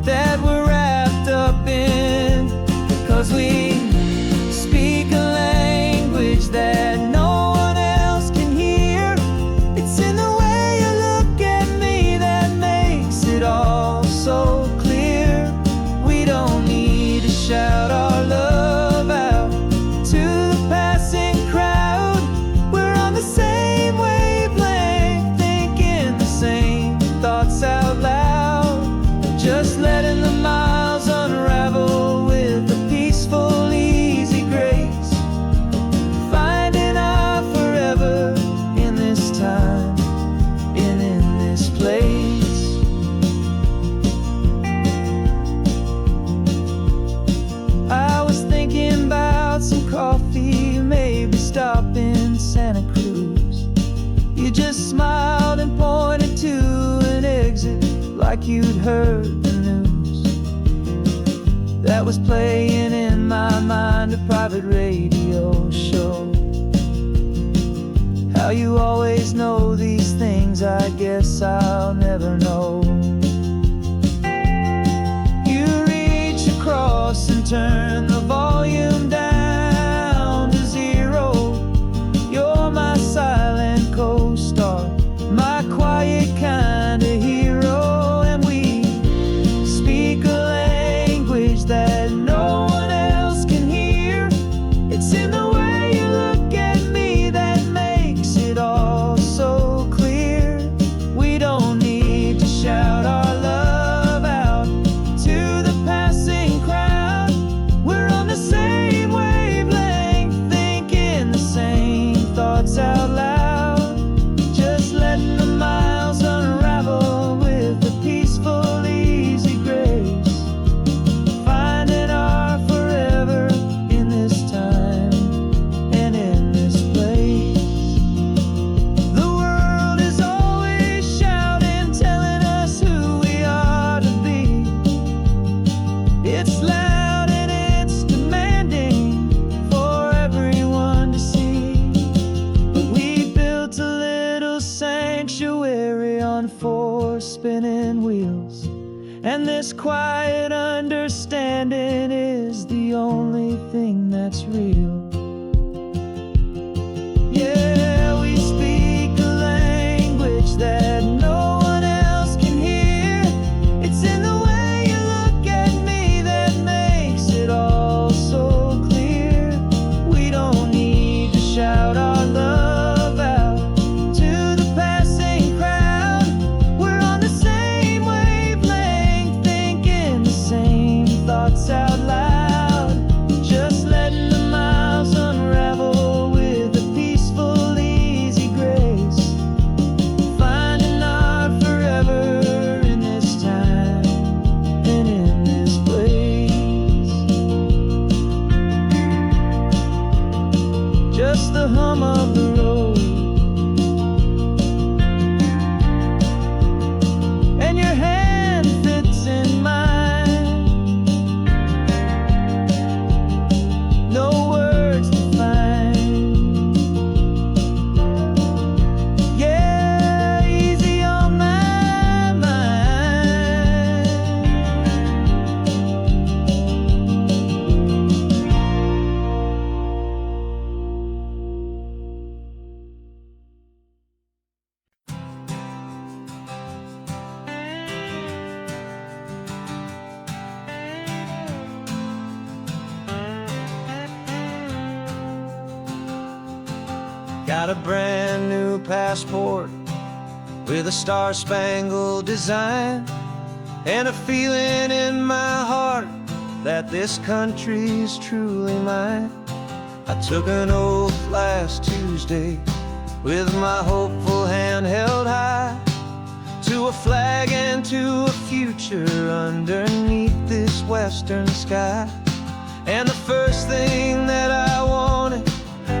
that we're wrapped up in. 'Cause we speak a language that no one else can hear. It's in the way you look at me that makes it all so clear. We don't need to shout our love out to the passing crowd. We're on the same wavelength, thinking the same thoughts out loud. Just letting the miles unravel with a peaceful, easy grace. Finding our forever in this time and in this place. I was thinking about some coffee, maybe stop in Santa Cruz. You just smiled and pointed to an exit like you'd heard the news. That was playing in my mind, a private radio show. How you always know these things, I guess I'll never know. You reach across and turn the volume down to zero. You're my silent co-star, my quiet kind of hero. And we speak a language that no one else can hear. It's in the way you look at me that makes it all so clear. We don't need to shout our love out to the passing crowd. We're on the same wavelength, thinking the same thoughts out loud. Just letting the miles unravel with a peaceful, easy grace. Finding our forever in this time and in this place. The world is always shouting, telling us who we are to be. It's loud and it's demanding for everyone to see. But we built a little sanctuary on four spinning wheels, and this quiet understanding is the only thing that's real. Yeah, we speak a language that no one else can hear. It's in the way you look at me that makes it all so clear. We don't need to shout our love out to the passing crowd. We're on the same wavelength, thinking the same thoughts out loud. Just letting the mind got a brand new passport with a star-spangled design, and a feeling in my heart that this country's truly mine. I took an oath last Tuesday with my hopeful hand held high, to a flag and to a future underneath this western sky. And the first thing that I wanted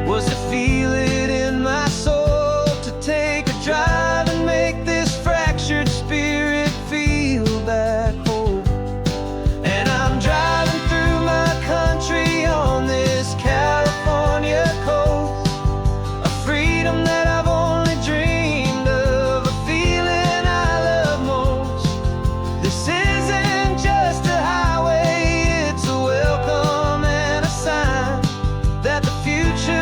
was to feel it in my soul, to take a drive and make this fractured spirit feel back home. And I'm driving through my country on this California coast, a freedom that I've only dreamed of, a feeling I love most. This isn't just a highway, it's a welcome and a sign that the future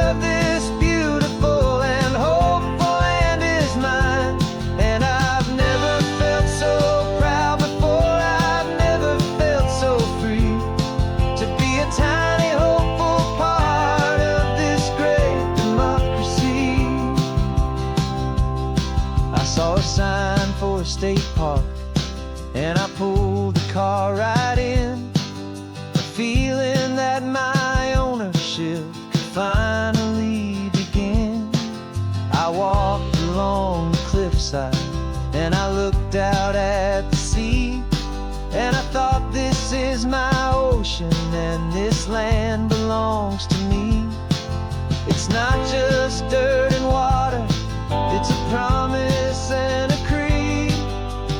of this beautiful and hopeful land is mine. And I've never felt so proud before, I've never felt so free, to be a tiny hopeful part of this great democracy. I saw a sign for a state park, and I pulled the car right in, a feeling that my ownership could finally begin. I walked along the cliffside and I looked out at the sea, and I thought, this is my ocean and this land belongs to me. It's not just dirt and water, it's a promise and a creed,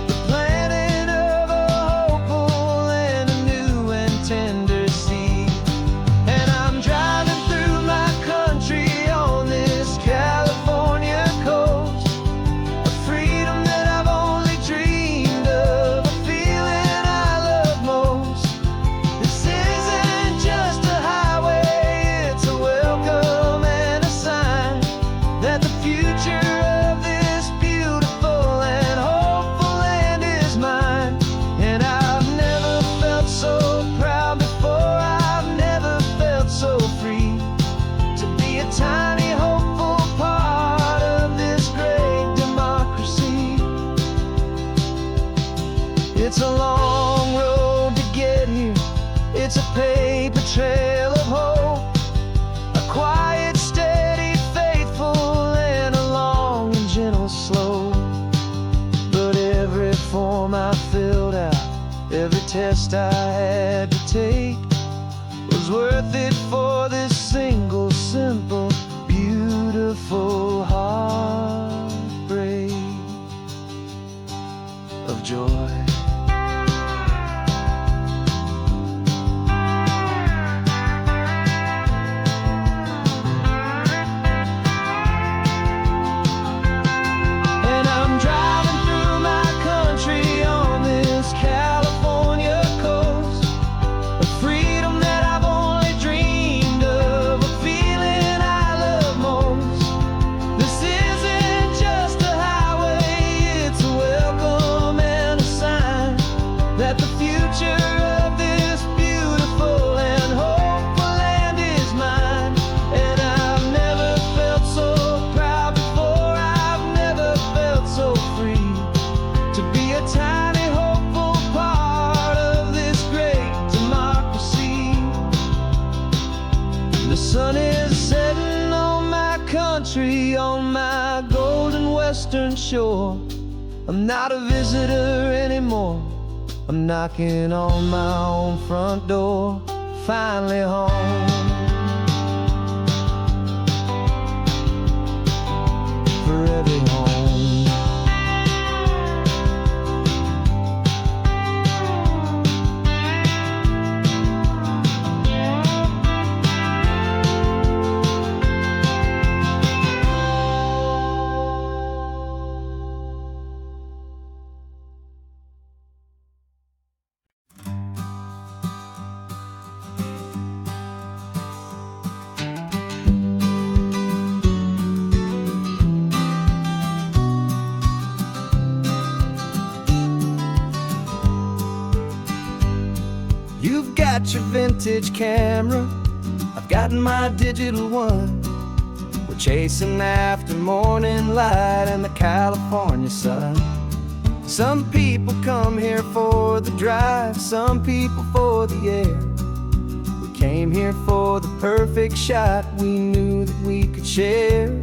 the planting of a hopeful and a new and tender seed. And I'm driving through my country on this California coast, a freedom that I've only dreamed of, a feeling I love most. This isn't just a highway, it's a welcome and a sign that the future of this beautiful and hopeful land is mine. And I've never felt so proud before, I've never felt so free, to be a tiny hopeful part of this great democracy. It's a long road to get here, it's a paper trail of hope, a quiet, steady, faithful, and a long and gentle slope. But every form I filled out, every test I had to take, was worth it for this single, simple, beautiful heartbreak of joy. And I'm driving through my country on this California coast, a freedom that I've only dreamed of, a feeling I love most. This isn't just a highway, it's a welcome and a sign that the future of this beautiful and hopeful land is mine. And I've never felt so proud before, I've never felt so free, to be a tiny hopeful part of this great democracy. The sun is setting on my country, on my golden western shore. I'm not a visitor anymore, I'm knocking on my own front door, finally home. Forever home. You've got your vintage camera, I've got my digital one. We're chasing after morning light and the California sun. Some people come here for the drive, some people for the air. We came here for the perfect shot we knew that we could share.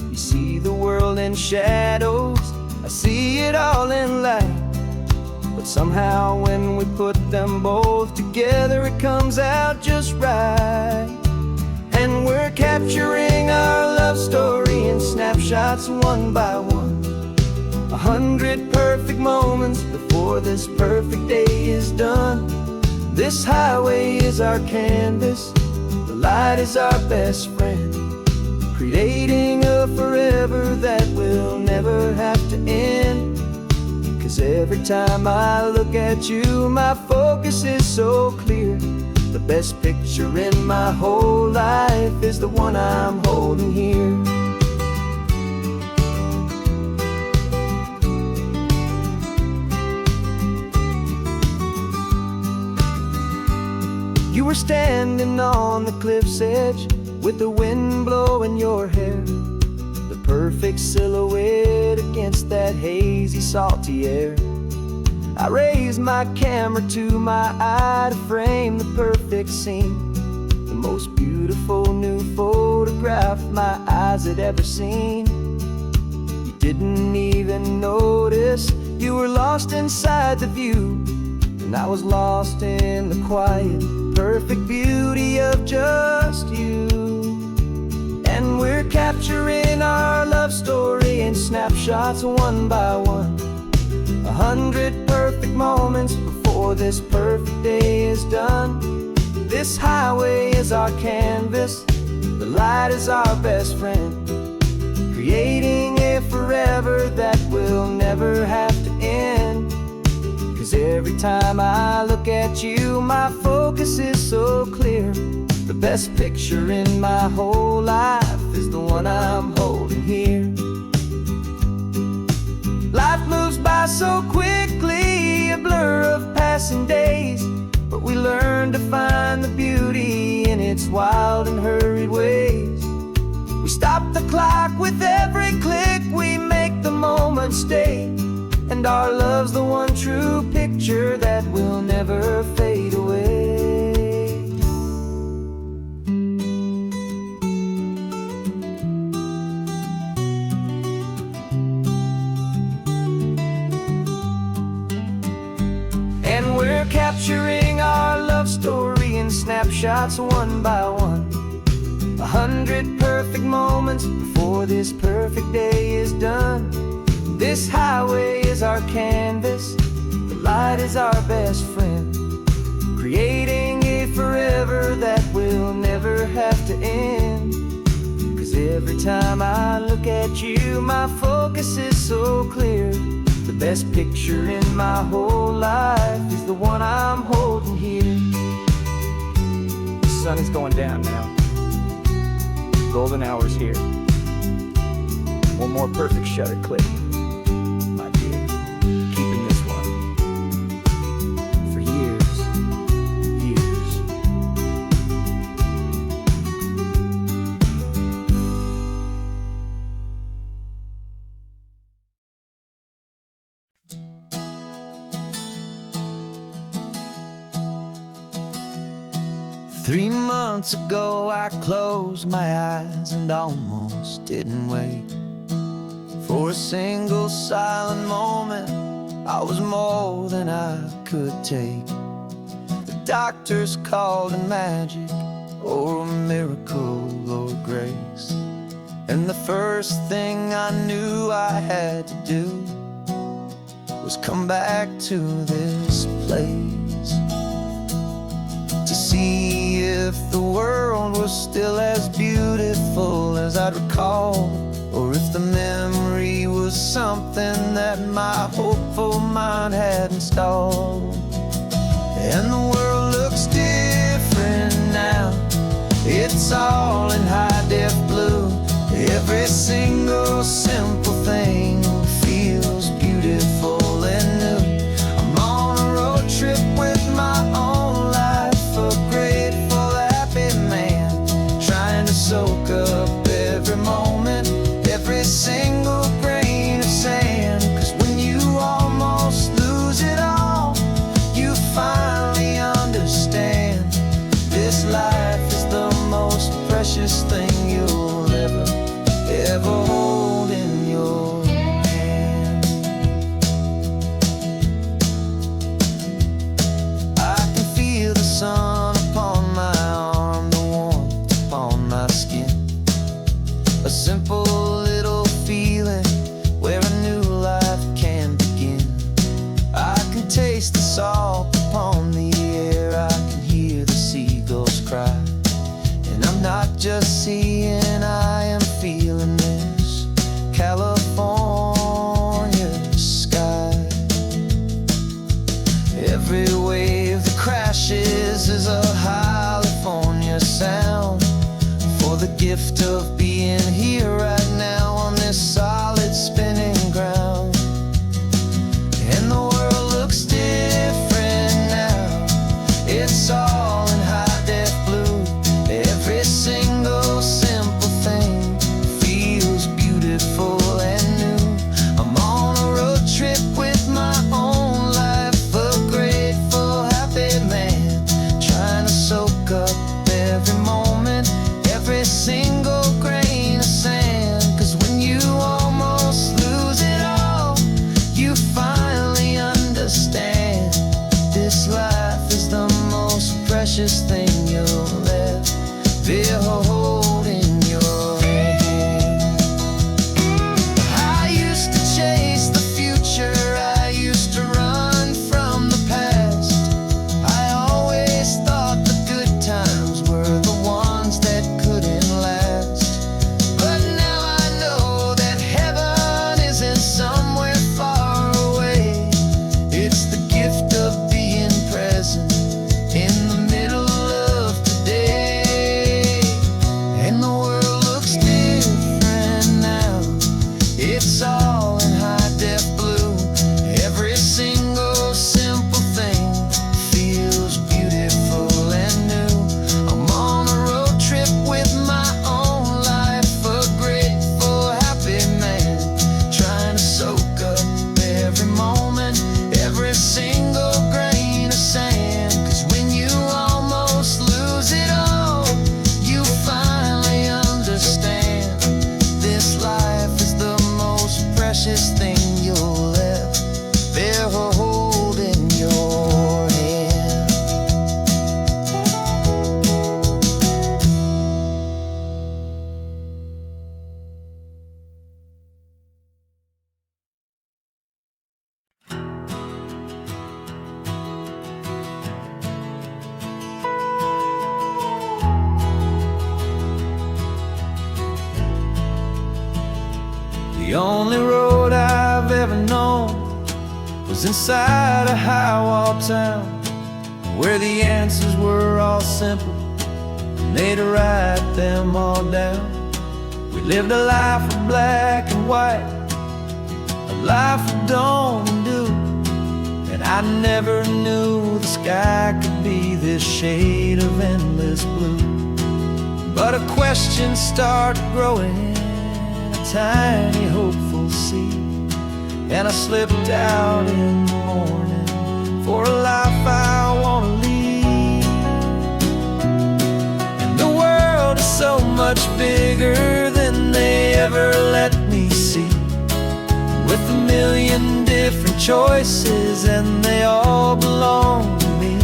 You see the world in shadows, I see it all in light. But somehow when we put them both together, it comes out just right. And we're capturing our love story in snapshots one by one. 100 perfect moments before this perfect day is done. This highway is our canvas, the light is our best friend, creating a forever that will never have to end. 'Cause every time I look at you, my focus is so clear. The best picture in my whole life is the one I'm holding here. You were standing on the cliff's edge with the wind blowing your hair, the perfect silhouette against that hazy, salty air. I raised my camera to my eye to frame the perfect scene, the most beautiful new photograph my eyes had ever seen. You didn't even notice you were lost inside the view, and I was lost in the quiet, perfect beauty of just you. And we're capturing our love story in snapshots one by one. 100 perfect moments before this perfect day is done. This highway is our canvas, the light is our best friend, creating a forever that will never have to end. 'Cause every time I look at you, my focus is so clear. The best picture in my whole life is the one I'm holding here. Life moves by so quickly, a blur of passing days, but we learn to find the beauty in its wild and hurried ways. We stop the clock with every click, we make the moment stay, and our love's the one true picture that will never fade away. And we're capturing our love story in snapshots one by one. 100 perfect moments before this perfect day is done. This highway is our canvas, the light is our best friend, creating a forever that will never have to end. 'Cause every time I look at you, my focus is so clear. The best picture in my whole life is the one I'm holding here. The sun is going down now. Golden hour's here. One more perfect shutter click, my dear. Keeping this one for years, years. Three months ago I closed my eyes and almost didn't wait for a single silent moment. I was more than I could take. The doctors called it magic or a miracle or grace, and the first thing I knew I had to do was come back to this place to see if the world was still as beautiful as I'd recall, or if the memory was something that my hopeful mind had installed. And the world looks different now, it's all in high-def blue. Every single simple thing feels beautiful and new. I'm on a road trip with my own life, a grateful, happy man, trying to soak up every precious thing you'll ever hold in your hand. I used to chase the future, I used to run from the past. I always thought the good times were the ones that couldn't last. But now I know that heaven isn't somewhere far away. It's the gift of being present in the middle of today. And the world looks different now. It's all in high-def blue. Every single simple thing feels beautiful and new. I'm on a road trip with my own life, a grateful, happy man, trying to soak up every moment, every single grain of sand. 'Cause when you almost lose it all, you finally understand this life is the most precious thing you'll ever hold in your hand. The only road I've ever known was inside a high-wall town, where the answers were all simple and they'd write them all down. We lived a life of black and white, a life of dawn and dew, and I never knew the sky could be this shade of endless blue. But a question started growing, a tiny hopeful seed, and I slipped out in the morning for a life I want to lead. And the world is so much bigger than they ever let me see, with a million different choices and they all belong to me.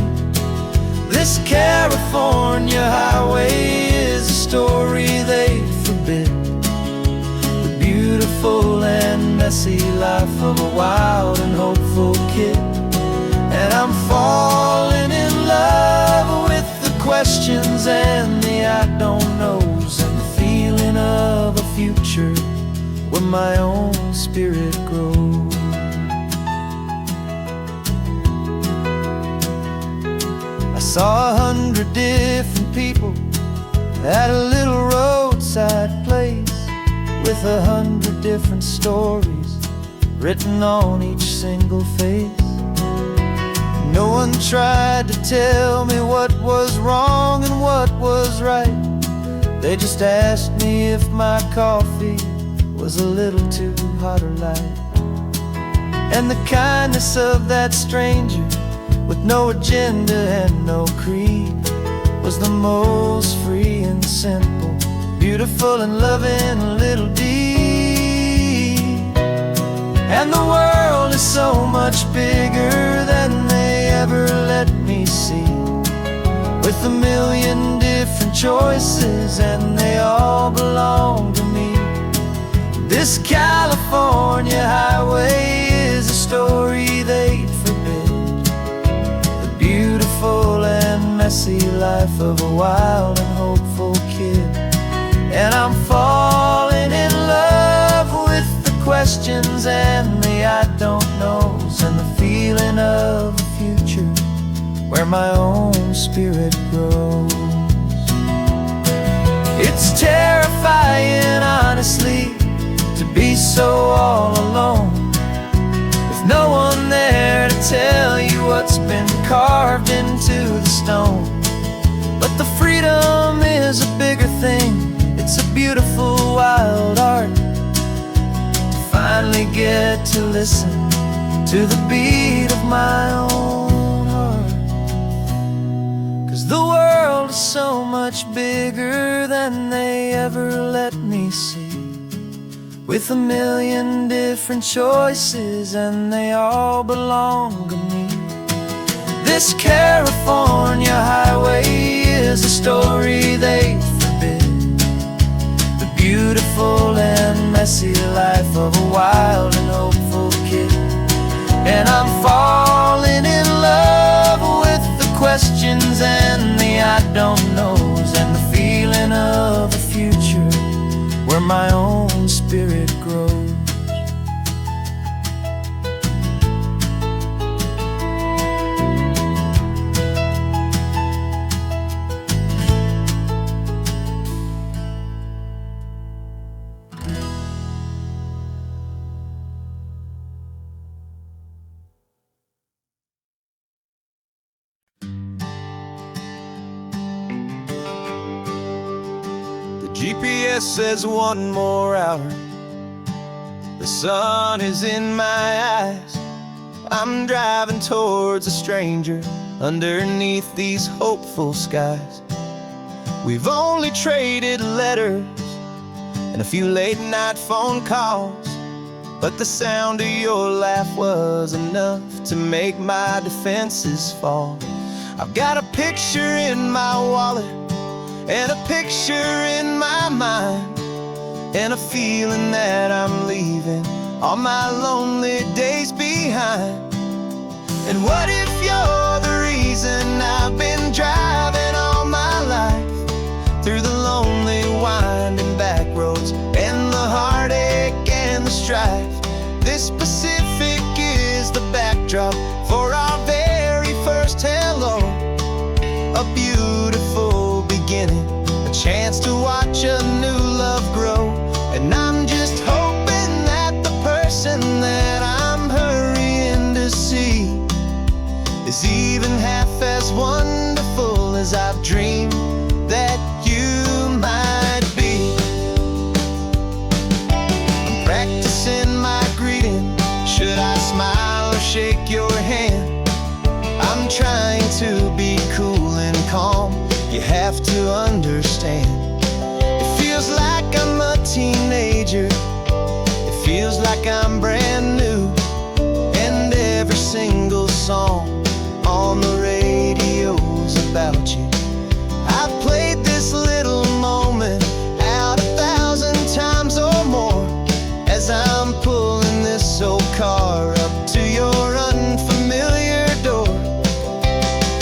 This California highway is a story they forbid, the beautiful and messy life of a wild and hopeful kid. And I'm falling in love with the questions and the I don't knows, and the feeling of a future where my own spirit grows. I saw 100 different people at a little roadside place, with 100 different stories written on each single face. No one tried to tell me what was wrong and what was right. They just asked me if my coffee was a little too hot or light. And the kindness of that stranger, with no agenda and no creed, was the most free and simple, beautiful and loving little deed. And the world is so much bigger than they ever let me see, with a million different choices and they all belong to me. This California highway is a story they'd forbid, the beautiful and messy life of a wild and hopeful kid. And I'm falling in love with the questions and the I don't knows, and the feeling of a future where my own spirit grows. It's terrifying, honestly, to be so all alone, with no one there to tell you what's been carved into the stone. But the freedom is a bigger thing, it's a beautiful wild art, to finally get to listen to the beat of my own heart. 'Cause the world is so much bigger than they ever let me see, with a million different choices and they all belong to me. This California highway is a story they forbid, the beautiful and messy life of a wild and hopeful kid. And I'm falling in love with the questions and the I don't knows, and the feeling of a future where my own spirit grows. GPS says 1 more hour. The sun is in my eyes. I'm driving towards a stranger underneath these hopeful skies. We've only traded letters and a few late night phone calls, but the sound of your laugh was enough to make my defenses fall. I've got a picture in my wallet and a picture in my mind, and a feeling that I'm leaving all my lonely days behind. And what if you're the reason I've been driving all my life, through the lonely winding back roads and the heartache and the strife? This Pacific is the backdrop for our very first hello, a beautiful beginning, a chance to watch a new love grow. And I'm just hoping that the person that I'm hurrying to see is even half as wonderful as I've dreamed that you might be. I'm practicing my greeting. Should I smile or shake your hand? I'm trying to be cool and calm. You have to understand, it feels like I'm a teenager. It feels like I'm brand new. And every single song on the radio's about you. I've played this little moment out 1,000 times or more, as I'm pulling this old car up to your unfamiliar door.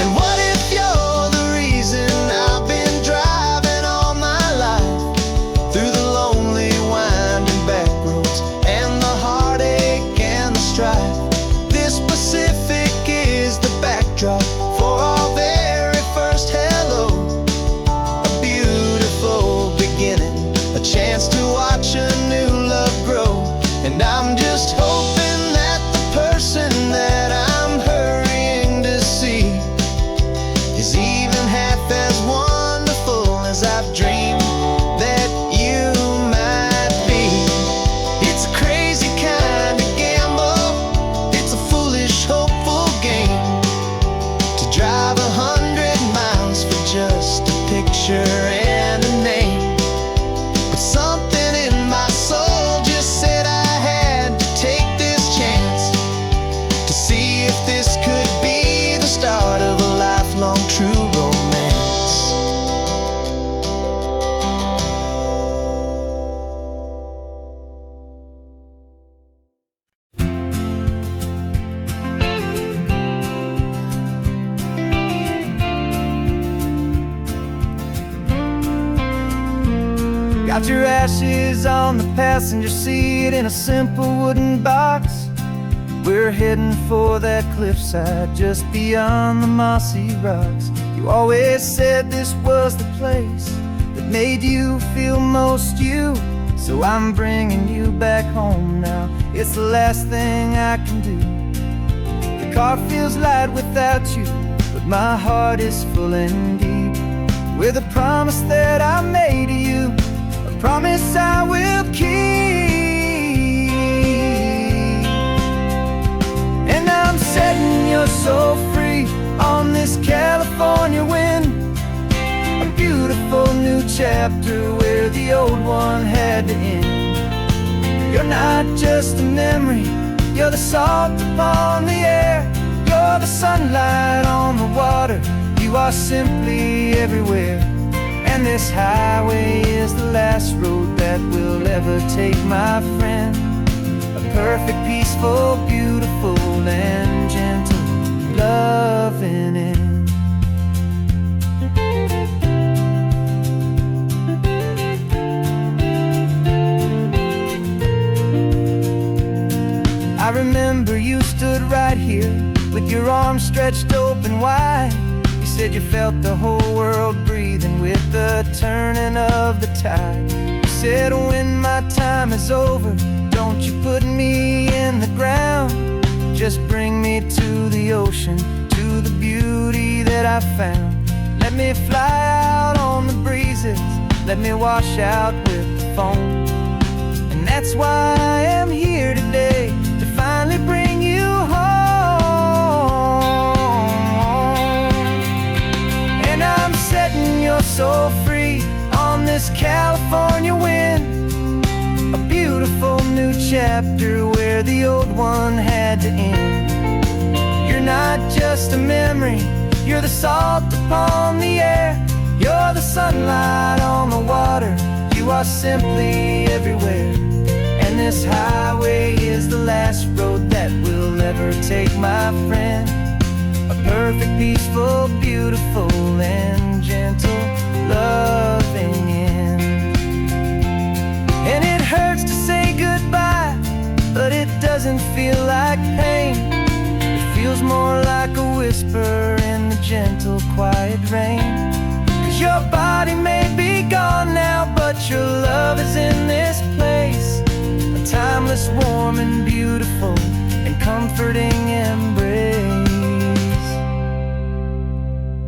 And what if you're the reason I've been driving all my life, through the lonely winding back roads and the heartache and the strife? This Pacific is the backdrop for our very first hello, a beautiful beginning, a chance to watch a new love grow. And I'm just hoping that the person that I'm hurrying to see is even half as wonderful as I've dreamed that you might be. It's a crazy kind of gamble, it's a foolish, hopeful game, to drive 100 miles for just a picture and a name. But something in my soul just said I had to take this chance, to see if this could be the start of a lifelong true romance. Got your ashes on the passenger seat in a simple wooden box. We're heading for that cliffside just beyond the mossy rocks. You always said this was the place that made you feel most you, so I'm bringing you back home now. It's the last thing I can do. The car feels light without you, but my heart is full and deep with a promise that I made to you, a promise I will keep. And I'm setting you so free on this California wind, a beautiful new chapter where the old one had to end. You're not just a memory, you're the salt upon the air, you're You're the sunlight on the water, you are simply everywhere. And this highway is the last road that we'll ever take, my friend. A perfect, peaceful, beautiful, and gentle, loving end. I remember you stood right here with your arms stretched open wide. You said you felt the whole world breathing with the turning of the tide. You said, when my time is over, don't you put me in the ground. Just bring me to the ocean, to the beauty that I found. Let me fly out on the breezes, let me wash out with the foam. And that's why I am here today, to finally bring you home. And I'm setting your soul free on this California wind. A beautiful new chapter where the old one had to end. You're not just a memory, you're the salt upon the air. You're the sunlight on the water, you are simply everywhere. And this highway is the last road that we'll ever take, my friend. A perfect, peaceful, beautiful, and gentle, loving end. And it hurts to say goodbye, but it doesn't feel like pain. It feels more like a whisper in the gentle, quiet rain. 'Cause your body may be gone now, but your love is in this place. A timeless, warm, and beautiful, and comforting embrace.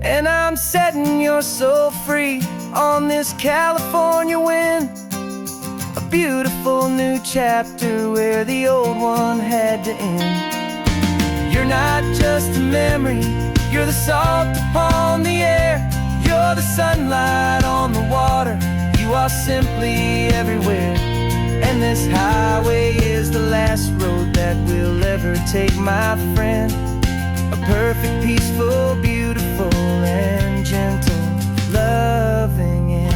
And I'm setting your soul free on this California wind. A beautiful new chapter where the old one had to end. You're not just a memory, you're the salt upon the air. You're the sunlight on the water, you are simply everywhere. And this highway is the last road that we'll ever take, my friend. A perfect, peaceful, beautiful, and gentle, loving end.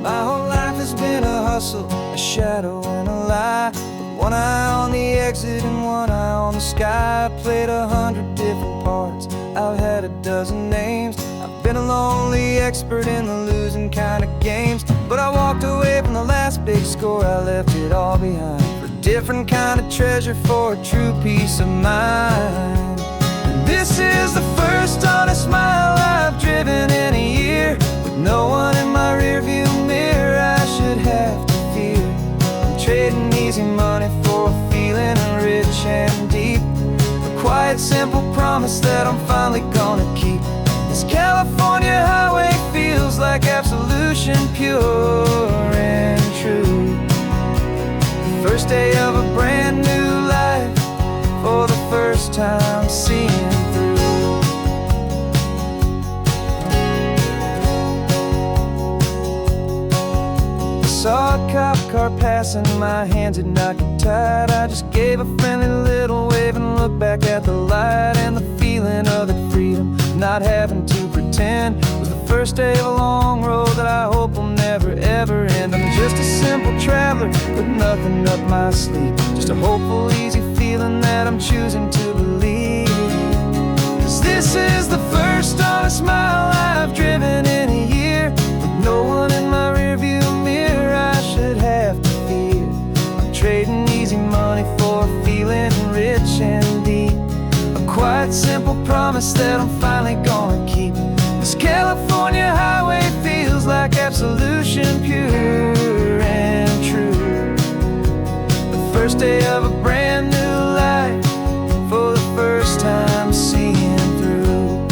My whole life has been a hustle, a shadow and a lie. With one eye on the exit and one eye on the sky. I played 100 different parts, I've had a dozen names. I've been a lonely expert in the losing kind of games. But I walked away from the last big score, I left it all behind. For a different kind of treasure, for a true peace of mind. And this is the first honest mile I've driven in a year. With no one in my rearview mirror I should have to fear. I'm trading easy money for a feeling rich and deep. A quiet, simple promise that I'm finally gonna keep. This California highway feels like absolution, pure and true. The first day of a brand new life, for the first time seeing through. Saw a cop car passing, my hands had not got tied. I just gave a friendly little wave and looked back at the light. And the feeling of the freedom, not having to pretend, was the first day of a long road that I hope will never ever end. I'm just a simple traveler with nothing up my sleeve, just a hopeful, easy feeling that I'm choosing to believe. 'Cause this is the first honest mile I've driven in a year. With no one in my rearview mirror I should have to fear. I'm trading easy money for a feeling rich and deep. A quiet, simple promise that I'm finally gonna keep. This California highway feels like absolution, pure and true. The first day of a brand new life, for the first time seeing through.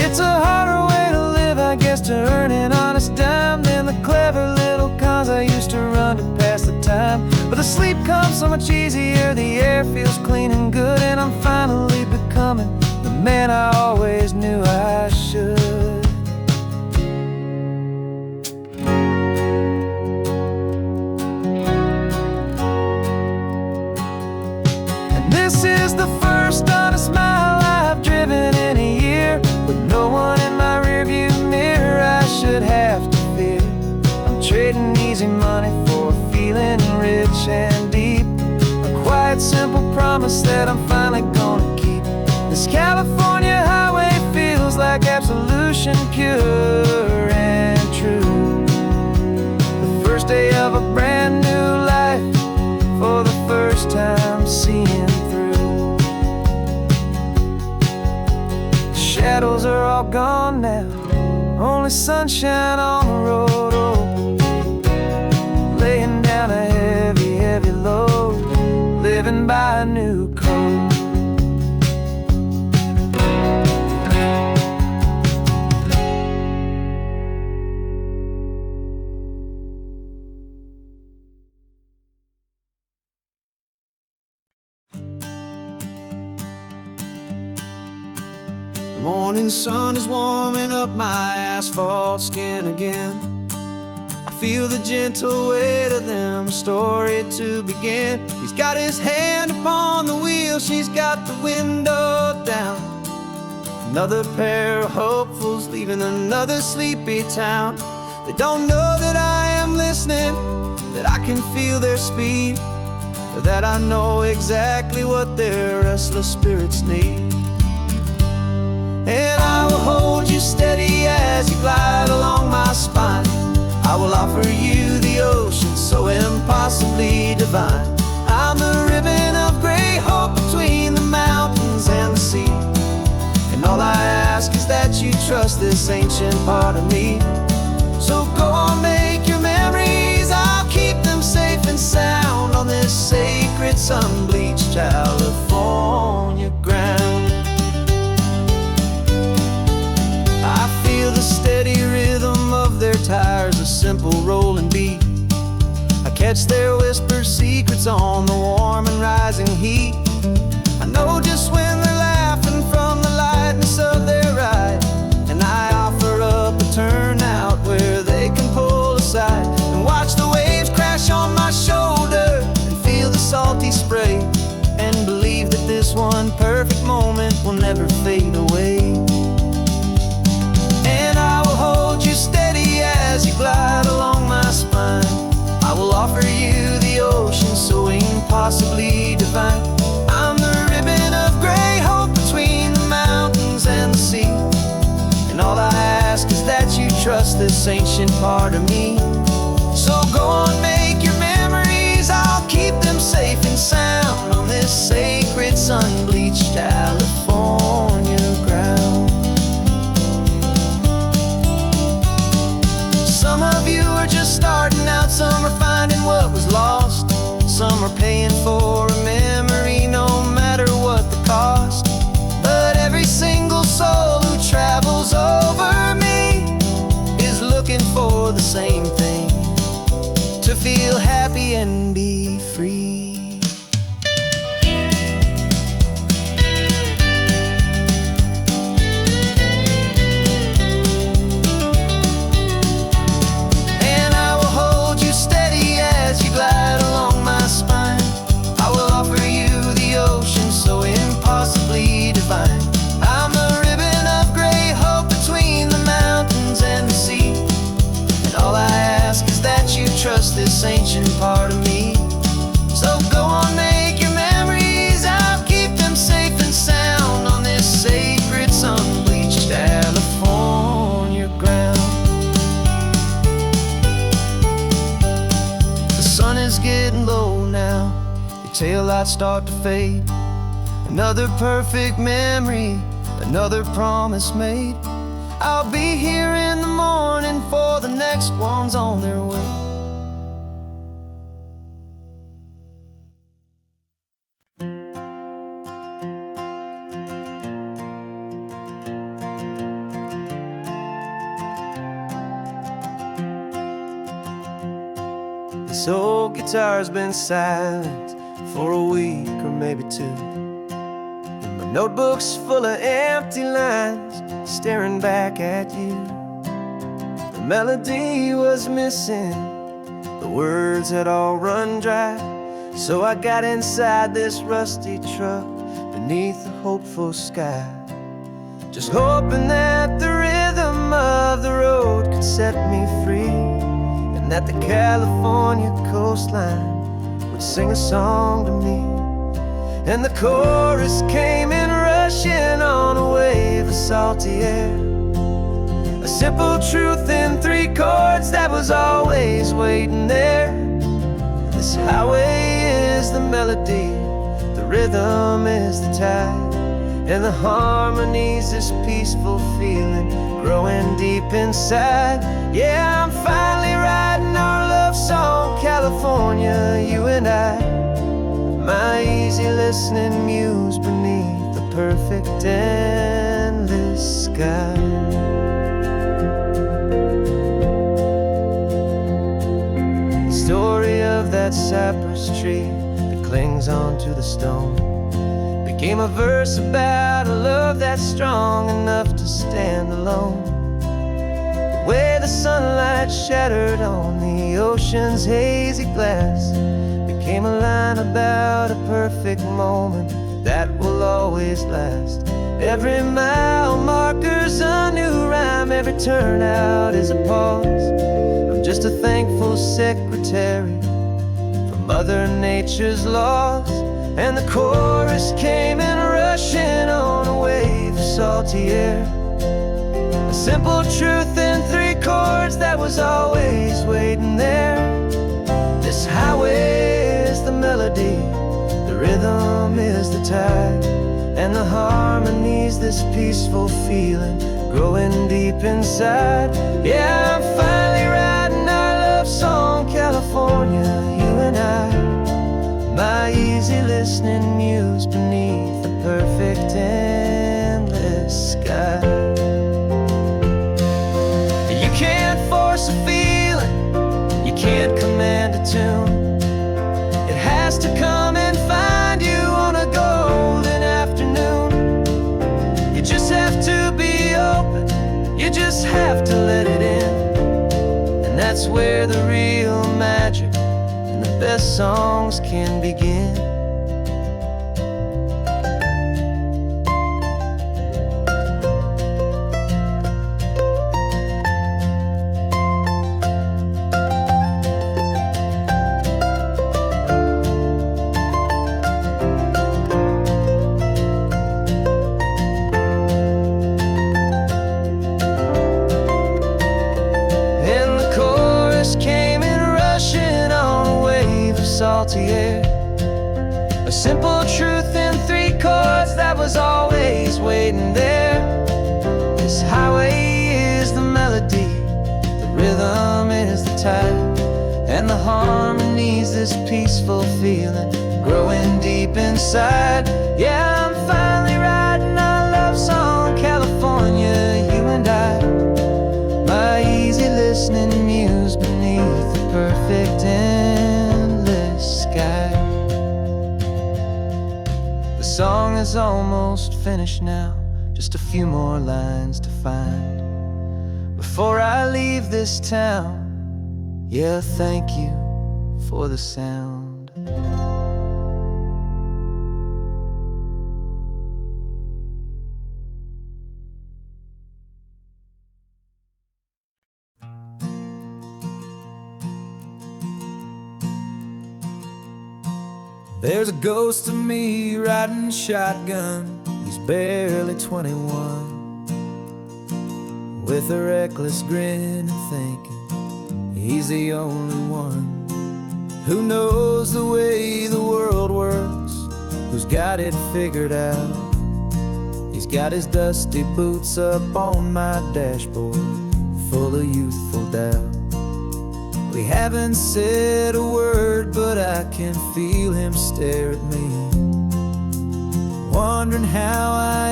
It's a hard Sleep comes so much easier, the air feels clean and good, and I'm finally becoming the man I always knew I should. And this is the first honest mile I've driven in a year, with no one in my rearview mirror I should have to fear. I'm trading easy money for feeling rich and deep, a quiet, simple promise that I'm finally gonna keep. This California highway feels like absolution, pure and true. The first day of a brand new life, for the first time seeing through. The shadows are all gone now, only sunshine on the road. Oh, laying down a heavy, heavy load, living by a new code. The morning sun is warming up my asphalt skin again. I feel the gentle weight of them, a story to begin. He's got his hand upon the wheel, she's got the window down. Another pair of hopefuls leaving another sleepy town. They don't know that I am listening, that I can feel their speed, or that I know exactly what their restless spirits need. And I will hold you steady as you glide along my spine. I will offer you the ocean so impossibly divine. I'm the ribbon of gray hope between the mountains and the sea, and all I ask is that you trust this ancient part of me. So go on, make your memories, I'll keep them safe and sound on this sacred sun-bleached California ground. I feel the steady rhythm of their tires, a simple rolling beat. I catch their whispered secrets on the warm and rising heat. I know just when they're laughing from the lightness of their ride, and I offer up a turnout where they can pull aside and watch the waves crash on my shoulder and feel the salty spray, and believe that this one perfect moment will never fade away. And I will hold you steady as you glide along my spine. I will offer you the ocean so impossibly divine. I'm the ribbon of gray hope between the mountains and the sea, and all I ask is that you trust this ancient part of me. So go on, make your memories, I'll keep them safe and sound on this sacred sun-bleached California ground. Some of you are just starting out, some are finding what was lost, some are paying for a memory no matter what the cost. But every single soul who travels over me is looking for the same thing, to feel happy and be free. I'm the ribbon of gray hope between the mountains and the sea, and all I ask is that you trust this ancient part of me. So go on, make your memories, I'll keep them safe and sound on this sacred sun-bleached California ground. The sun is getting low now, your taillights start to fade. Another perfect memory, another promise made. I'll be here in the morning for the next ones on their way. This old guitar's been silent for a week or maybe two. And my notebook's full of empty lines staring back at you. The melody was missing, the words had all run dry. So I got inside this rusty truck beneath a hopeful sky, just hoping that the rhythm of the road could set me free, and that the California coastline would sing a song to me. And the chorus came in rushing on a wave of salty air, a simple truth in 3 chords that was always waiting there. This highway is the melody, the rhythm is the tide, and the harmony's this peaceful feeling growing deep inside. Yeah, I'm finally writing our love song, California, you and I. My easy listening muse beneath the perfect endless sky. Story of that cypress tree that clings onto the stone became a verse about a love that's strong enough to stand alone. The way the sunlight shattered on the ocean's hazy glass became a line about a perfect moment that will always last. Every mile marker's a new rhyme, every turnout is a pause. I'm just a thankful secretary for Mother Nature's laws. And the chorus came in rushing on a wave of salty air, a simple truth in 3 chords that was always waiting there. This highway is the melody, the rhythm is the tide, and the harmony's this peaceful feeling growing deep inside. Yeah, I'm finally writing our love song, California, you and I. My easy listening muse beneath the perfect endless sky. You can't force a feeling, you can't command a tune. It has to come and find you on a golden afternoon. You just have to be open, you just have to let it in. And that's where the real magic and the best songs can begin. Salty air, a simple truth in 3 chords that was always waiting there. This highway is the melody, the rhythm is the tide, and the harmony's this peaceful feeling growing deep inside. Yeah, I'm finally writing our love song, California, you and I. My easy listening muse beneath the perfect endless sky. The song is almost finished now, just a few more lines to find before I leave this town. Yeah, thank you for the sound. There's a ghost of me riding shotgun. He's barely 21, with a reckless grin and thinking he's the only one who knows the way the world works, who's got it figured out. He's got his dusty boots up on my dashboard, full of youthful doubt. We haven't said a word, but I can feel him stare at me, wondering how I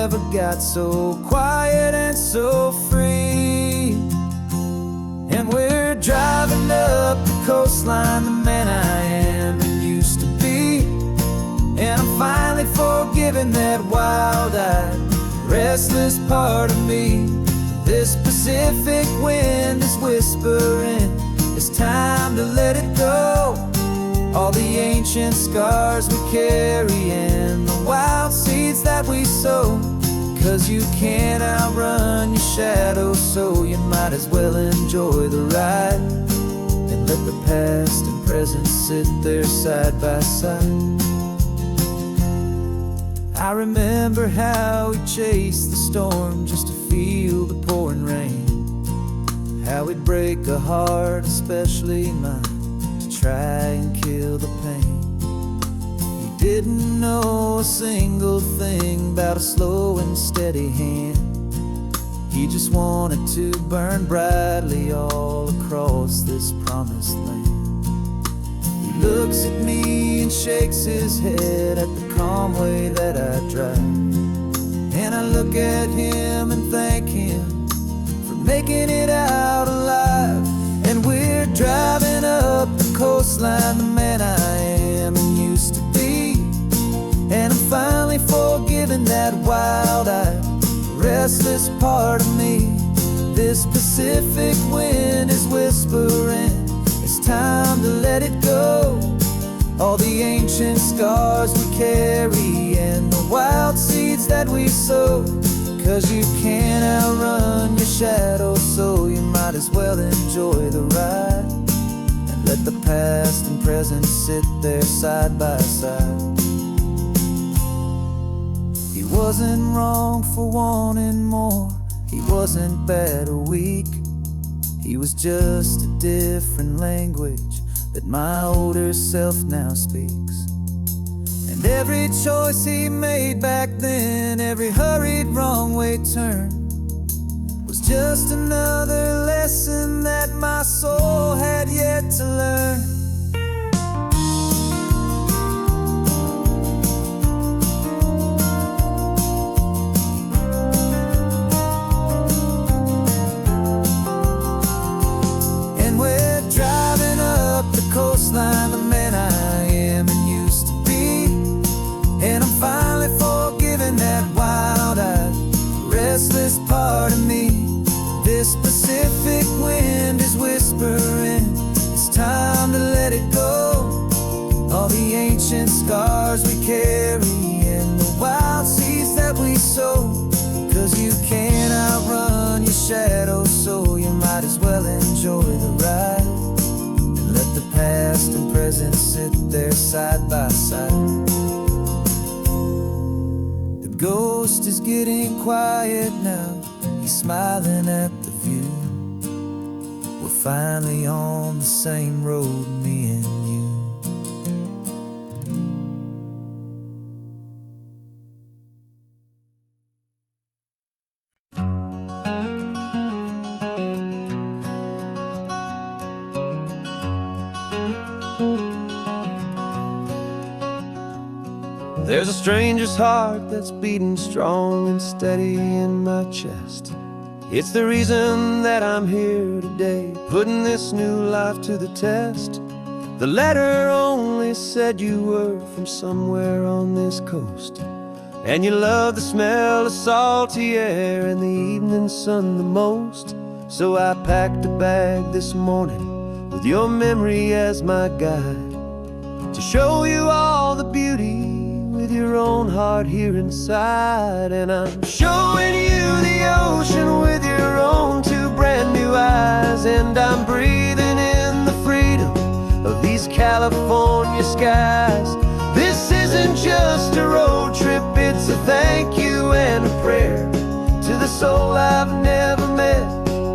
ever got so quiet and so free. And we're driving up the coastline, the man I am and used to be. And I'm finally forgiving that wild-eyed, restless part of me. This Pacific wind is whispering, it's time to let it go. All the ancient scars we carry and the wild seeds that we sow. 'Cause you can't outrun your shadow, so you might as well enjoy the ride. And let the past and present sit there side by side. I remember how we chased the storm just to feel the pouring rain. How we'd break a heart, especially mine, to try and kill the pain. He didn't know a single thing about a slow and steady hand. He just wanted to burn brightly all across this promised land. He looks at me and shakes his head at the calm way that I drive. And I look at him and thank him for making it out alive. And we're driving up the coastline, the man I am and used to be. And I'm finally forgiving that wild-eyed, restless part of me. This Pacific wind is whispering, it's time to let it go. All the ancient scars we carry and the wild seeds that we sow. 'Cause you can't outrun your shadow, so you might as well enjoy the ride. And let the past and present sit there side by side. He wasn't wrong for wanting more, he wasn't bad or weak. He was just a different language that my older self now speaks. And every choice he made back then, every hurried wrong way turn, was just another lesson that my soul had yet to learn. Coastline, the man I am and used to be. And I'm finally forgiving that wild-eyed, restless part of me. This Pacific wind is whispering, it's time to let it go. All the ancient scars we carry and the wild seeds that we sow. 'Cause you can't outrun your shadow, so you might as well enjoy the ride. Let the past and present sit there side by side. The ghost is getting quiet now, he's smiling at the view. We're finally on the same road, me and you. There's a stranger's heart that's beating strong and steady in my chest. It's the reason that I'm here today, putting this new life to the test. The letter only said you were from somewhere on this coast, and you love the smell of salty air and the evening sun the most. So I packed a bag this morning with your memory as my guide, to show you all the beauty with your own heart here inside. And I'm showing you the ocean with your own two brand new eyes. And I'm breathing in the freedom of these California skies. This isn't just a road trip, it's a thank you and a prayer to the soul I've never met,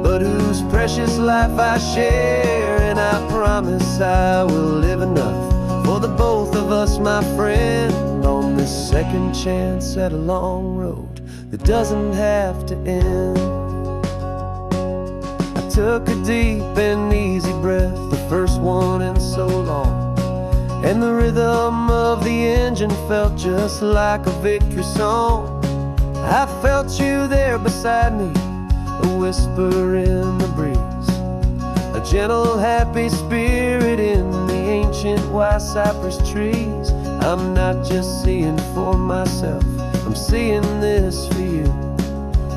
but whose precious life I share. And I promise I will live enough for the both of us, my friend, on this second chance at a long road that doesn't have to end. I took a deep and easy breath, the first one in so long, and the rhythm of the engine felt just like a victory song. I felt you there beside me, a whisper in the breeze, a gentle, happy spirit in the ancient white cypress trees. I'm not just seeing for myself, I'm seeing this for you.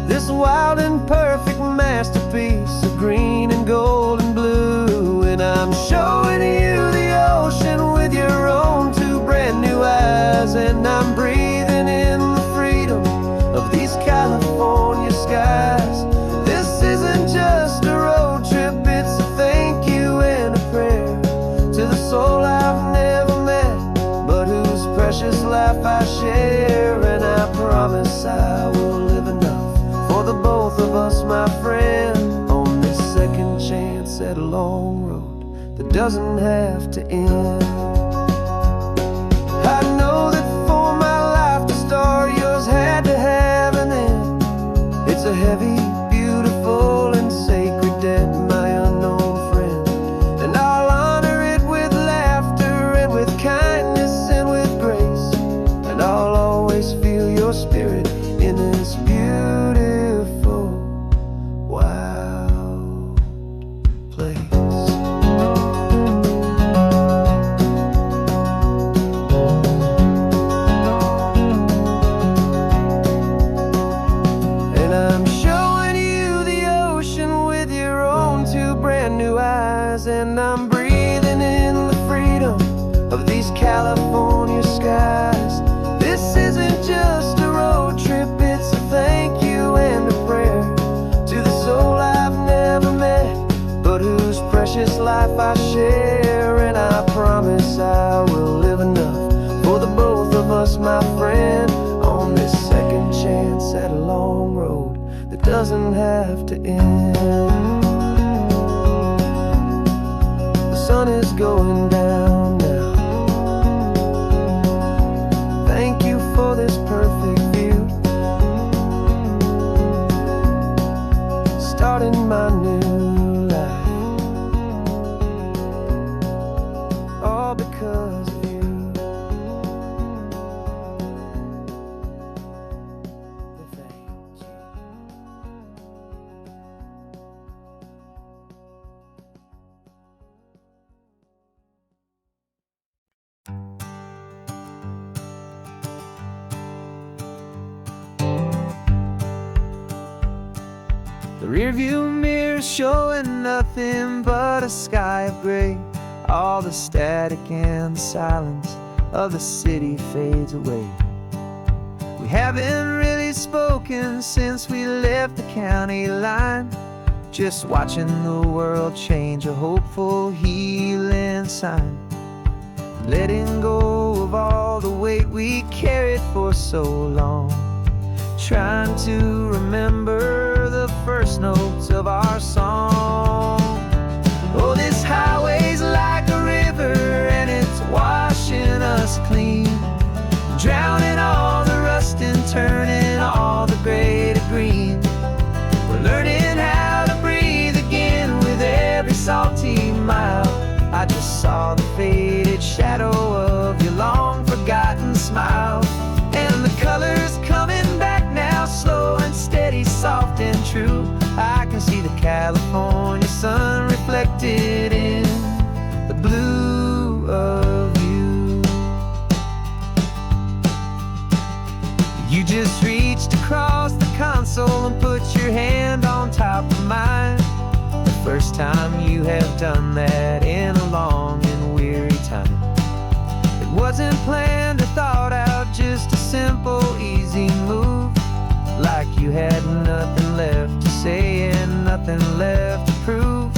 This wild and perfect masterpiece of green and gold and blue. And I'm showing you the ocean with your own two brand new eyes. And I'm breathing in the freedom of these California skies. This isn't just a road trip, it's a thank you and a prayer to the soul I've never met, but whose precious life I share. And I promise I will live enough for the both of us, my friend, on this second chance at a long road that doesn't have to end. I know that for my life to start, yours had to have an end. It's a heavy, beautiful, and sacred debt, my unknown friend. And I'll honor it with laughter and with kindness and with grace. And I'll always feel your spirit in this beautiful, wild place. And I'm showing you the ocean with your own two brand new eyes. And I'm breathing in the freedom of these California skies. This isn't just a road trip, it's a thank you and a prayer to the soul I've never met, but whose precious life I share. And I promise I will live enough for the both of us, my friend, on this second chance at a long road that doesn't have to end. The sun is going down now. Thank you for this perfect view, starting my new life, all because of you. Thank you. The rearview mirror showing nothing but a sky of gray. All the static and the silence of the city fades away. We haven't really spoken since we left the county line, just watching the world change, a hopeful healing sign. Letting go of all the weight we carried for so long, trying to remember the first notes of our song. Oh, this highway's like a river and it's washing us clean, drowning all the rust and turning all the gray to green. We're learning how to breathe again with every salty mile. I just saw the faded shadow of your long forgotten smile. And the colors coming back now, slow and steady, soft and true. I can see the California sun reflected in the blue of you. You just reached across the console and put your hand on top of mine. The first time you have done that in a long and weary time. It wasn't planned or thought out, just a simple, easy move. Like you had nothing left to say and nothing left to prove.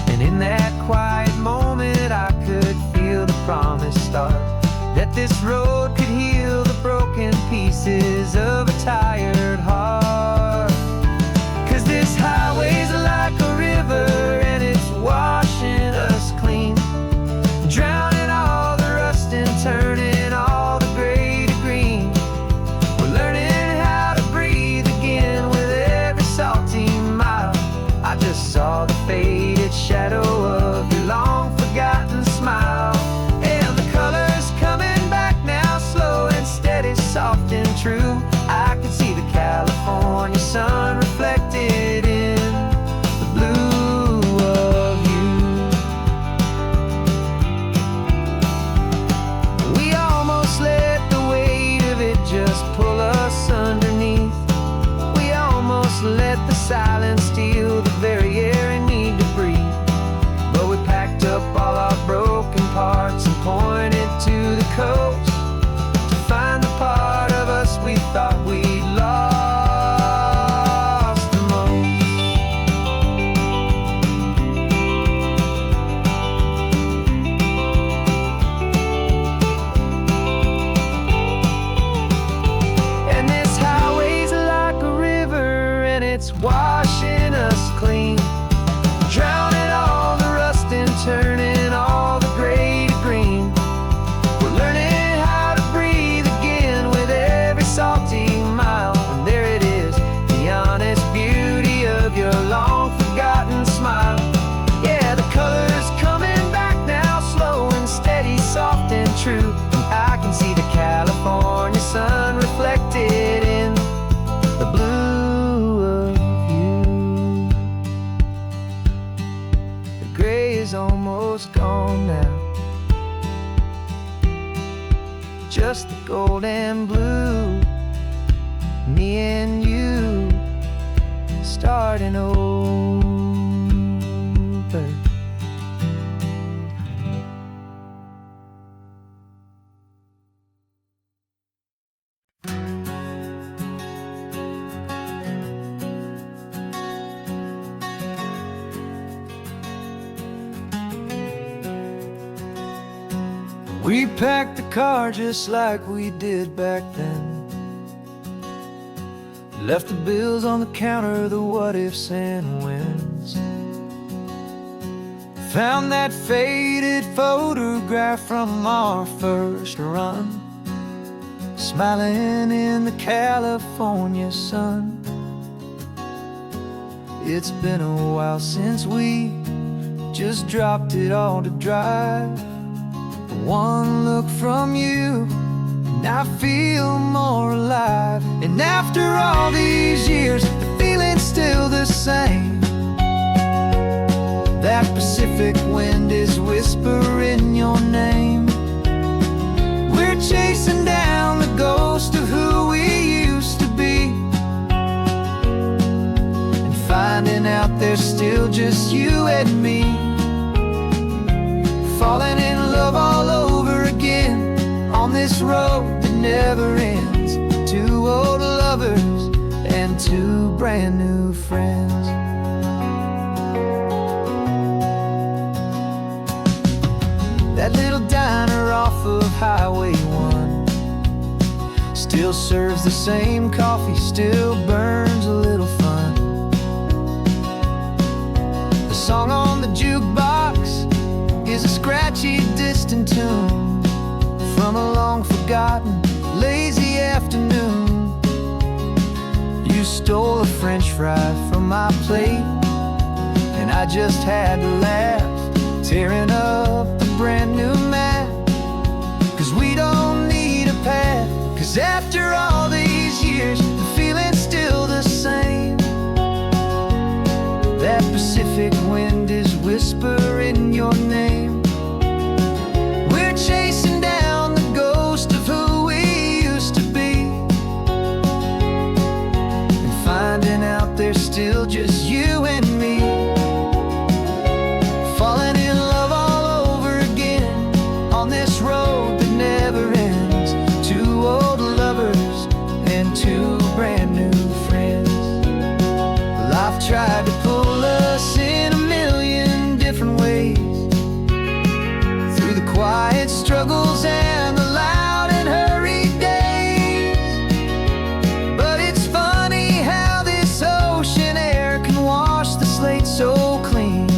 And in that quiet moment I could feel the promise start, that this road could heal the broken pieces of a tired heart. 'Cause this highway's like a river and it's washing us clean, drowning all the rust and turning all the gray to green. We're learning how to breathe again with every salty mile. I just saw the faded shadow of your long forgotten smile. And the colors coming back now, slow and steady, soft and true. I can see the California starting over. We packed the car just like we did back then. Left the bills on the counter, the what ifs and whens. Found that faded photograph from our first run, smiling in the California sun. It's been a while since we just dropped it all to drive. One look from you and I feel more alive. And after all these years, the feeling's still the same. That Pacific wind is whispering your name. We're chasing down the ghost of who we used to be, and finding out there's still just you and me. Falling in love all over again on this road that never ends. Two old lovers and two brand new friends. That little diner off of Highway 1 still serves the same coffee, still burns a little fun. The song on the jukebox is a scratchy, distant tune from a long-forgotten, lazy afternoon. You stole a French fry from my plate, and I just had to laugh, tearing up a brand new map. 'Cause we don't need a path, 'cause after all these years, the feeling's still the same. That Pacific wind is whispering your name. We're chasing down the ghost of who we used to be, and finding out there's still just you and me. Falling in love all over again on this road that never ends. Two old lovers and two brand new friends. Life tried to pull us in a million different ways, through the quiet struggles and the loud and hurried days. But it's funny how this ocean air can wash the slate so clean,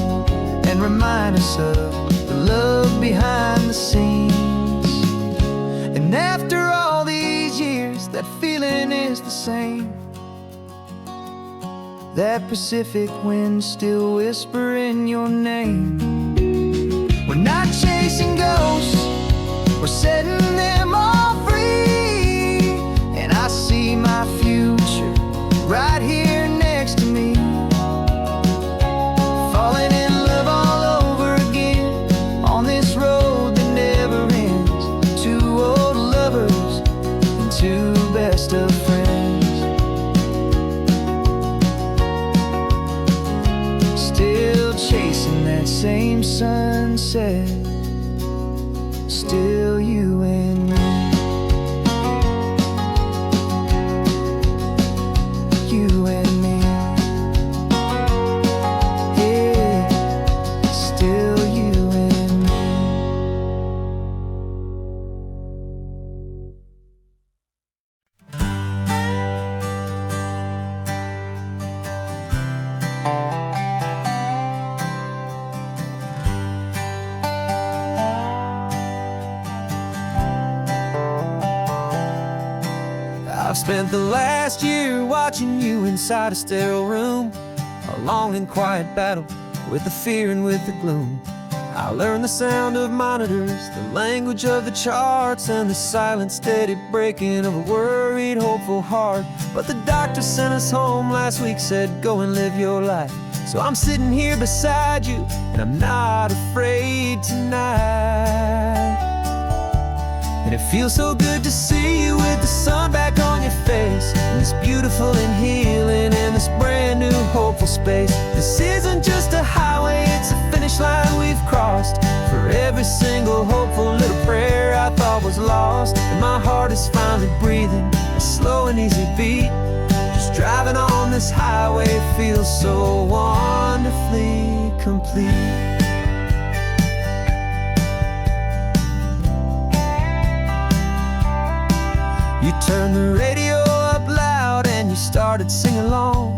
and remind us of the love behind the scenes. And after all these years, that feeling is the same. That Pacific wind still whispering your name. We're not chasing ghosts, we're setting them all free. And I see my future right here next to me. Falling in love all over again on this road that never ends. Two old lovers and two best of friends. Still chasing that same sunset, still you and me. You and me. Yeah, still you and me. I've spent the last year watching you inside a sterile room, a long and quiet battle with the fear and with the gloom. I learned the sound of monitors, the language of the charts, and the silent, steady breaking of a worried, hopeful heart. But the doctor sent us home last week, said, go and live your life. So I'm sitting here beside you, and I'm not afraid tonight. And it feels so good to see you with the sun back on your face, and this beautiful and healing, and this brand new hopeful space. This isn't just a highway, it's a finish line we've crossed. For every single hopeful little prayer I thought was lost, and my heart is finally breathing a slow and easy beat. Just driving on this highway feels so wonderfully complete. You turned the radio up loud and you started singing along,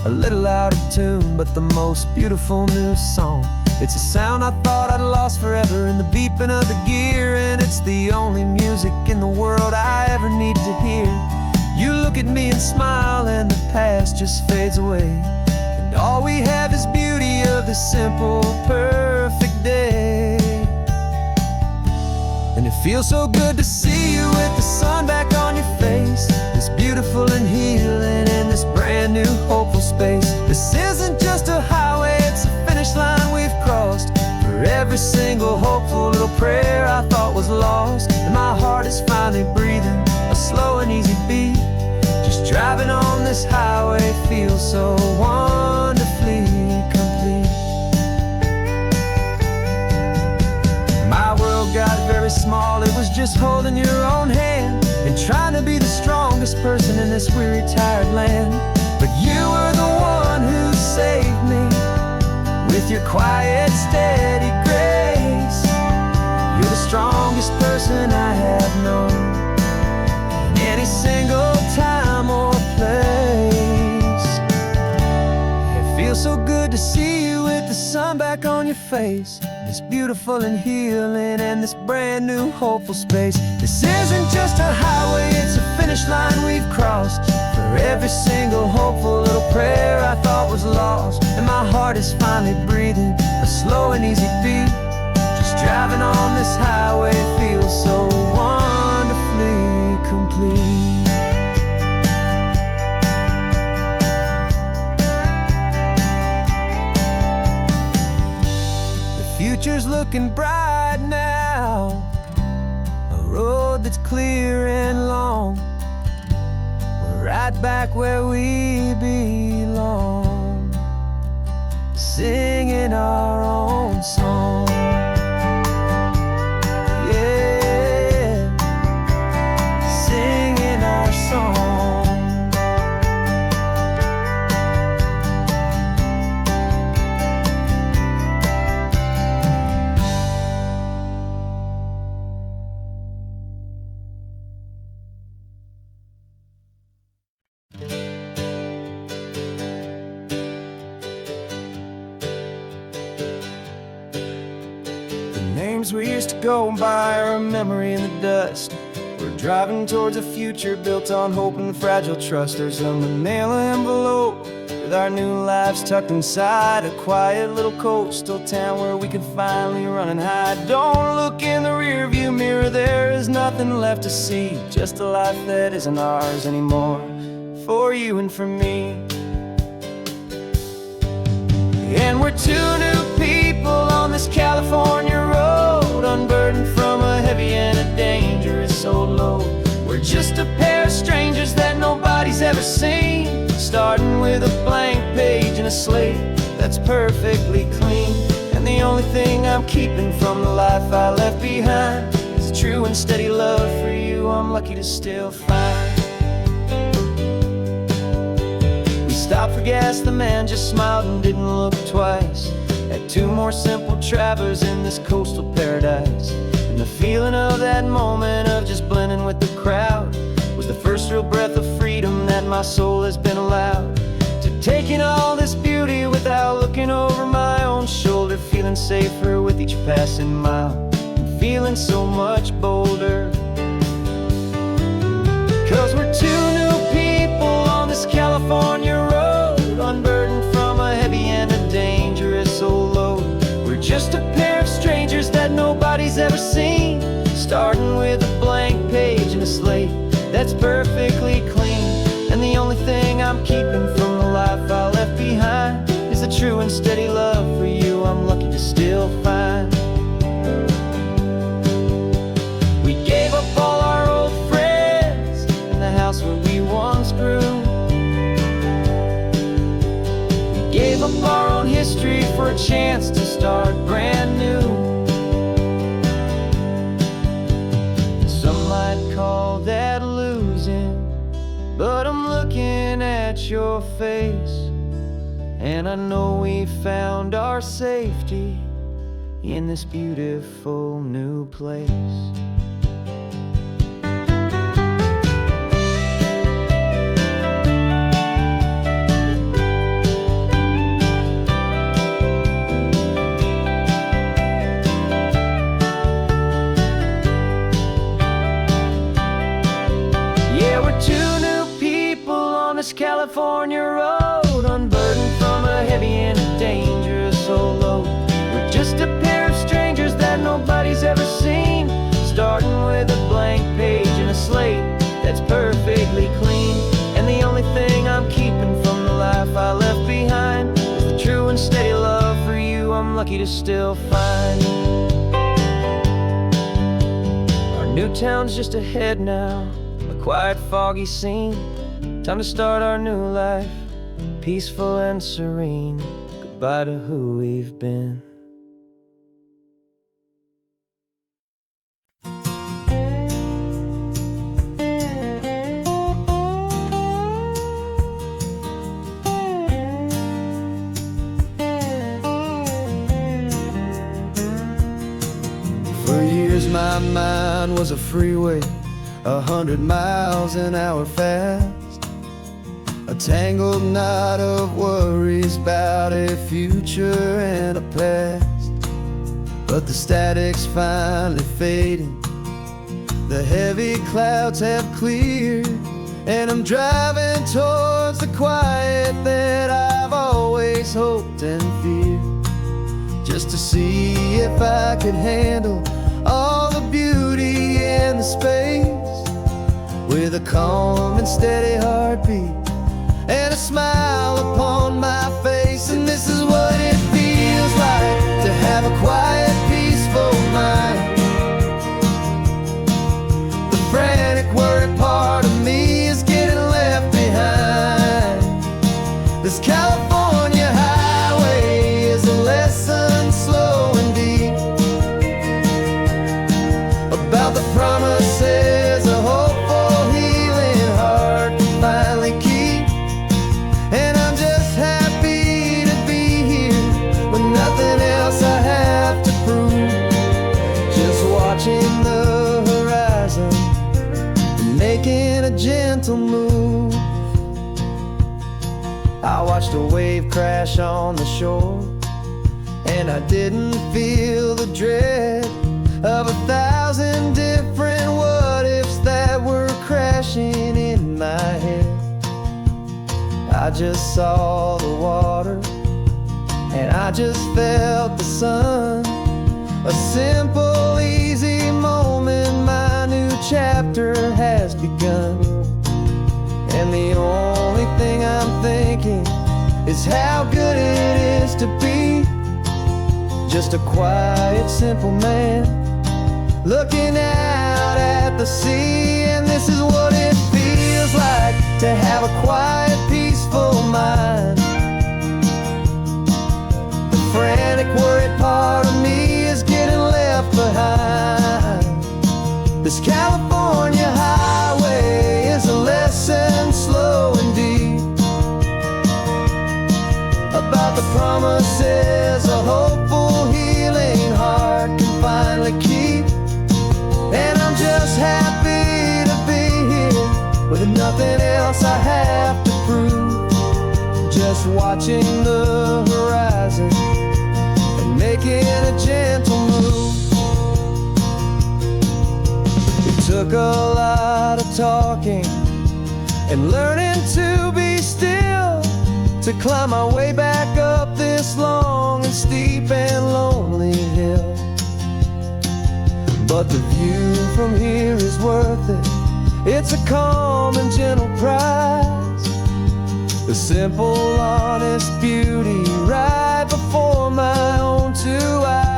a little out of tune, but the most beautiful new song. It's a sound I thought I'd lost forever in the beeping of the gear, and it's the only music in the world I ever need to hear. You look at me and smile and the past just fades away, and all we have is beauty of this simple, perfect day. And it feels so good to see you with the sun back on your face, this beautiful and healing in this brand new hopeful space. This isn't just a highway, it's a finish line we've crossed. For every single hopeful little prayer I thought was lost, and my heart is finally breathing a slow and easy beat. Just driving on this highway feels so wonderfully complete. My world got very small, it was just holding your own hand and trying to be the strongest person in this weary, tired land. But you were the one who saved me with your quiet, steady grace. You're the strongest person I have known in any single time or place. It feels so good to see you with the sun back on your face, this beautiful and healing and this brand new hopeful space. This isn't just a highway, it's a finish line we've crossed. For every single hopeful little prayer I thought was lost, and my heart is finally breathing a slow and easy beat. Just driving on this highway feels so wonderfully complete. Future's looking bright now, a road that's clear and long. We're right back where we belong, singing our own song. Yeah, singing our song. Names we used to go by are a memory in the dust. We're driving towards a future built on hope and fragile trust. There's a manila envelope with our new lives tucked inside, a quiet little coastal town where we can finally run and hide. Don't look in the rearview mirror, there is nothing left to see, just a life that isn't ours anymore, for you and for me. And we're two new people on this California road, unburdened from a heavy and a dangerous old load. We're just a pair of strangers that nobody's ever seen, starting with a blank page and a slate that's perfectly clean. And the only thing I'm keeping from the life I left behind is a true and steady love for you I'm lucky to still find. We stopped for gas, the man just smiled and didn't look twice. Had two more simple travelers in this coastal paradise, and the feeling of that moment of just blending with the crowd was the first real breath of freedom that my soul has been allowed to take in all this beauty without looking over my own shoulder, feeling safer with each passing mile and feeling so much bolder. 'Cause we're two new people on this California road, unburdened from a heavy and a dangerous old load. We're just a pair of strangers that nobody's ever seen, starting with a blank page and a slate that's perfectly clean. And the only thing I'm keeping from the life I left behind is a true and steady love for you I'm lucky to still find. We gave up all our old friends and the house where we once grew, gave up our own history for a chance to start brand new. Some might call that losing, but I'm looking at your face, and I know we found our safety in this beautiful new place. Yeah, we're two new people on this California road, unburdened from a heavy and a dangerous old load. We're just a pair of strangers that nobody's ever seen, starting with a blank page and a slate that's perfectly clean. And the only thing I'm keeping from the life I left behind is the true and steady love for you I'm lucky to still find. Our new town's just ahead now, a quiet, foggy scene. Time to start our new life, peaceful and serene. Goodbye to who we've been. For years my mind was a freeway, 100 miles an hour fast, a tangled knot of worries about a future and a past. But the static's finally fading, the heavy clouds have cleared, and I'm driving towards the quiet that I've always hoped and feared, just to see if I could handle all the beauty and the space, with a calm and steady heartbeat and a smile upon my face. And this is what it feels like to have a quiet, peaceful mind. The frantic, worried part of me is getting left behind. This California highway is a lesson slow and deep about the promises a hopeful, healing heart can finally keep. And I'm just happy to be here with nothing else I have to prove, just watching the horizon and making a gentle move. I watched a wave crash on the shore, and I didn't feel the dread of 1,000 different what-ifs that were crashing in my head. I just saw the water, and I just felt the sun. A simple, easy moment, my new chapter has begun. And the only thing I'm thinking is how good it is to be just a quiet, simple man looking out at the sea. And this is what it feels like to have a quiet, peaceful mind. The frantic, worried part of me is getting left behind. This California highway is a lesson slow and deep about the promises a hopeful, healing heart can finally keep. And I'm just happy to be here with nothing else I have to prove, just watching the horizon and making a gentle move. It took a lot of talking and learning to be still to climb my way back up this long and steep and lonely hill. But the view from here is worth it. It's a calm and gentle prize, the simple, honest beauty right before my own two eyes.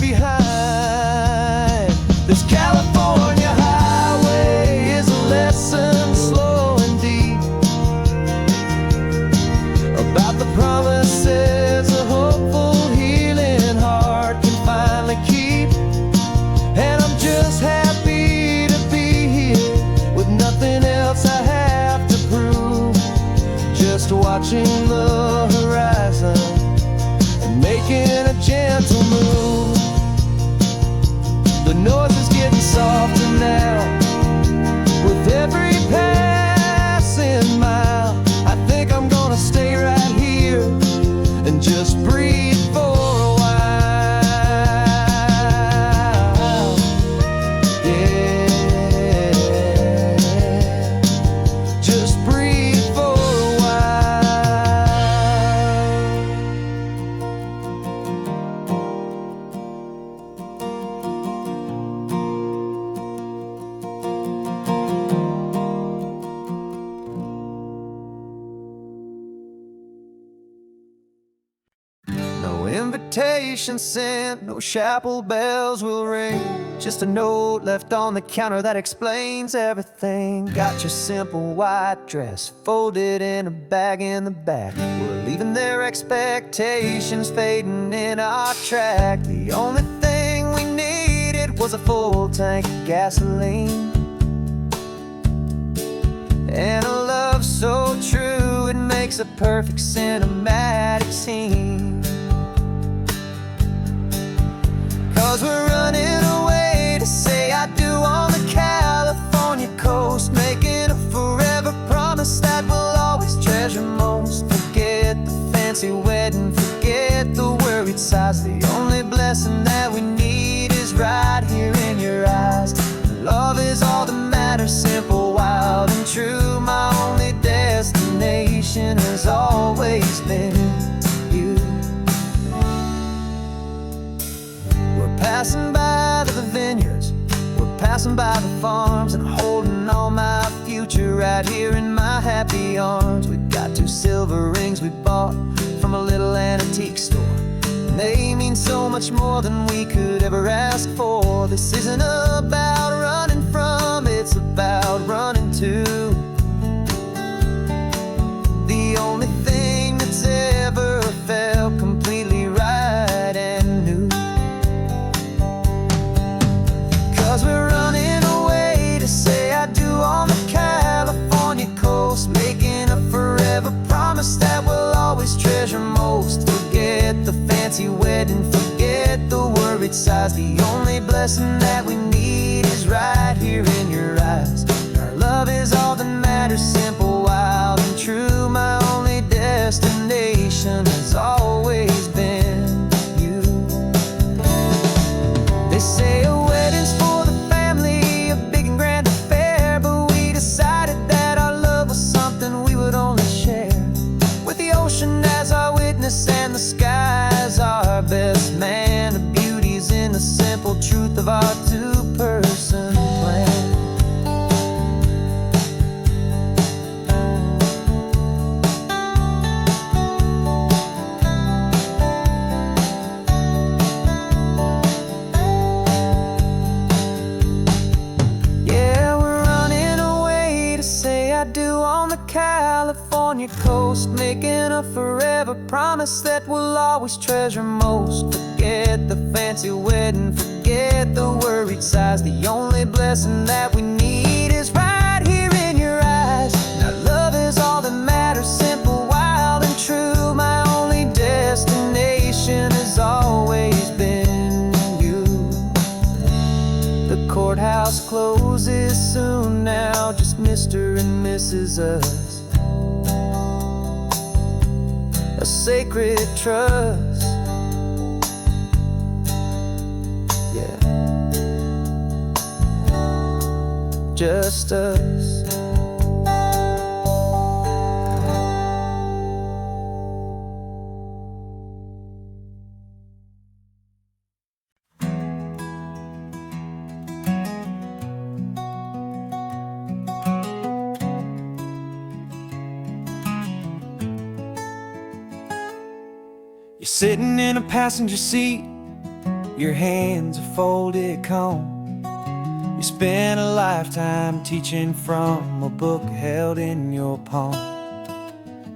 behind. This California highway is a lesson slow and deep about the promises a hopeful, healing heart can finally keep. And I'm just happy to be here with nothing else I have to prove. Just watching the horizon and making a gentle move. The noise is getting softer now with every passing mile. I think I'm gonna stay right here and just breathe for a while. Yeah, just breathe for a no invitation sent, no chapel bells will ring. Just a note left on the counter that explains everything. Got your simple white dress folded in a bag in the back. We're leaving their expectations fading in our track. The only thing we needed was a full tank of gasoline and a love so true it makes a perfect cinematic scene. 'Cause we're running away to say I do on the California coast, making a forever promise that we'll always treasure most. Forget the fancy wedding, forget the worried sighs. The only blessing that we need is right here in your eyes. Love is all that matters, simple, wild and true. My only destination has always been you. We're passing by the vineyards, we're passing by the farms, and holding on my future right here in my happy arms. We've got 2 silver rings we bought from a little antique store, and they mean so much more than we could ever ask for. This isn't about running from, it's about running to the only thing that's ever felt completely right and new. 'Cause we're running away to say I do on the California coast, making a forever promise that we'll always treasure most. Forget the fancy wedding, forget the worried sighs. The only blessing that we need is right here in your eyes. Our love is all that matters, simple, wild and true. My only destination has always been you. They say a wedding's for the family, a big and grand affair, but we decided that our love was something we would only share with the ocean as our witness and the sky as our best man. The beauty's in the simple truth of our 2-person plan. California coast, making a forever promise that we'll always treasure most. Forget the fancy wedding, forget the worried sighs. The only blessing that we need is right here in your eyes. Now love is all that matters, simple, wild and true. My only destination has always been you. The courthouse closes soon now, just Mr. and Mrs. Us. A sacred trust, yeah, just us. You're sitting in a passenger seat, your hands a folded comb. You spent a lifetime teaching from a book held in your palm.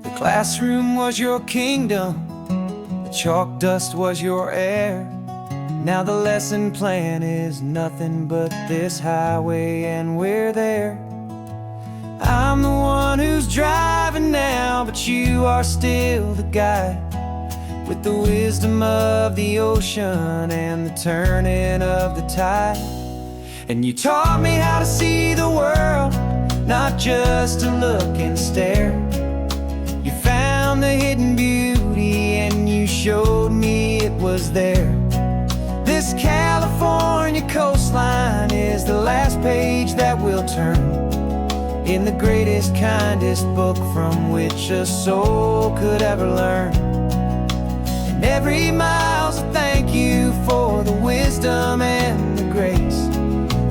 The classroom was your kingdom, the chalk dust was your air. Now the lesson plan is nothing but this highway and we're there. I'm the one who's driving now, but you are still the guide, with the wisdom of the ocean and the turning of the tide. And you taught me how to see the world, not just to look and stare. You found the hidden beauty and you showed me it was there. This California coastline is the last page that we'll turn in the greatest, kindest book from which a soul could ever learn. And every mile's a thank you for the wisdom and the grace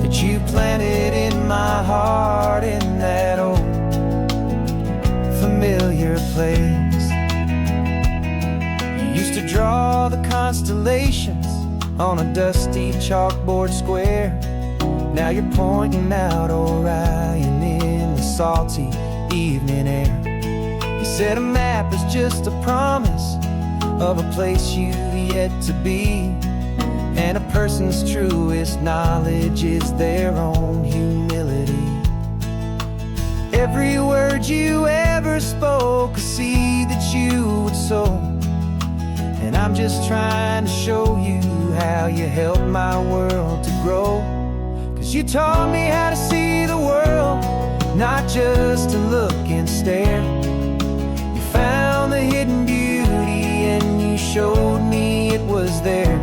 that you planted in my heart in that old familiar place. You used to draw the constellations on a dusty chalkboard square. Now you're pointing out Orion in the salty evening air. You said a map is just a promise of a place you've yet to be, and a person's truest knowledge is their own humility. Every word you ever spoke, a seed that you would sow, and I'm just trying to show you how you helped my world to grow. 'Cause you taught me how to see the world, not just to look and stare. You found the hidden beauty and you showed me it was there.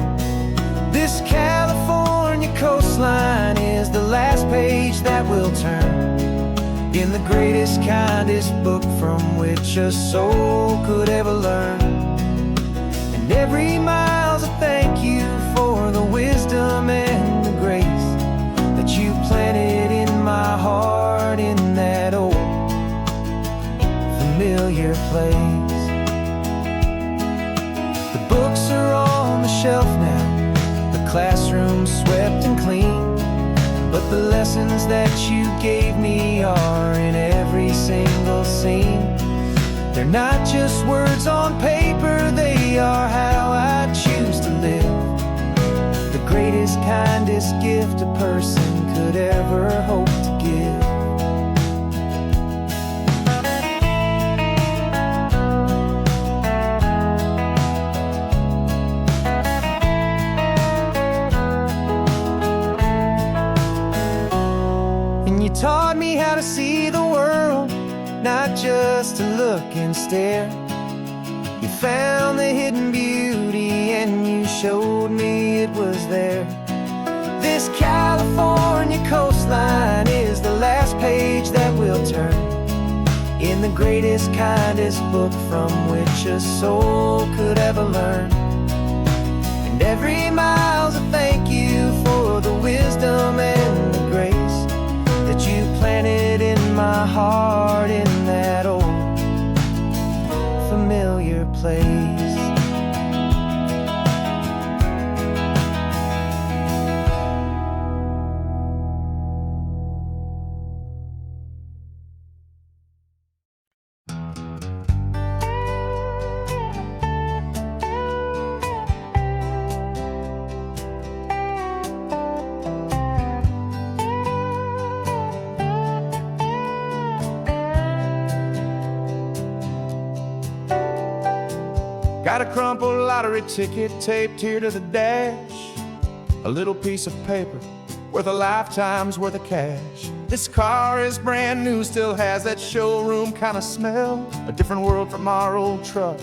This California coastline is the last page that we'll turn in the greatest, kindest book from which a soul could ever learn. And every mile's a thank you for the wisdom and the grace that you planted in my heart in that old familiar place. The books are on the shelf now, the classroom swept and clean, but the lessons that you gave me are in every single scene. They're not just words on paper, they are how I choose to live. The greatest, kindest gift a person could ever hope to give. And you taught me how to see the world, not just to look and stare. You found the hidden beauty and you showed me it was there. This California coastline is the last page that we'll turn in the greatest, kindest book from which a soul could ever learn. And every mile's a thank you for the wisdom and the grace that you planted in my heart in that old familiar place. Got a crumpled lottery ticket taped here to the dash, a little piece of paper worth a lifetime's worth of cash. This car is brand new, still has that showroom kind of smell, a different world from our old truck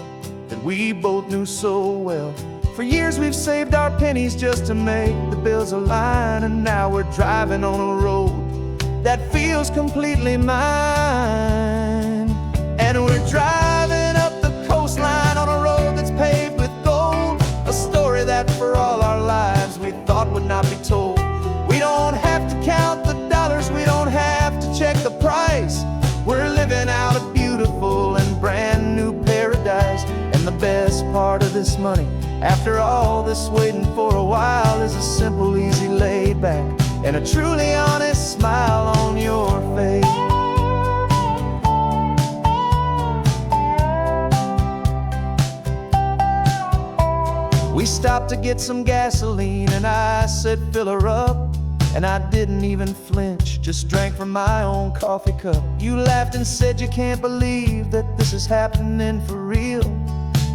that we both knew so well. For years we've saved our pennies just to make the bills align, and now we're driving on a road that feels completely mine. And we're driving up the coastline on a road that's paved with gold, a story that for all our lives we thought would not be told. We don't have to count the dollars, we don't have to check the price. We're living out a beautiful and brand new paradise. And the best part of this money After all this waiting for a while is a simple, easy, laid back, and a truly honest smile on your face. We stopped to get some gasoline and I said fill her up, and I didn't even flinch, just drank from my own coffee cup. You laughed and said you can't believe that this is happening for real.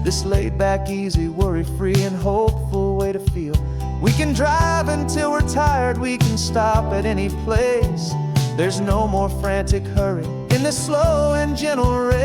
This laid back, easy, worry-free and hopeful way to feel. We can drive until we're tired, we can stop at any place. There's no more frantic hurry in this slow and gentle race.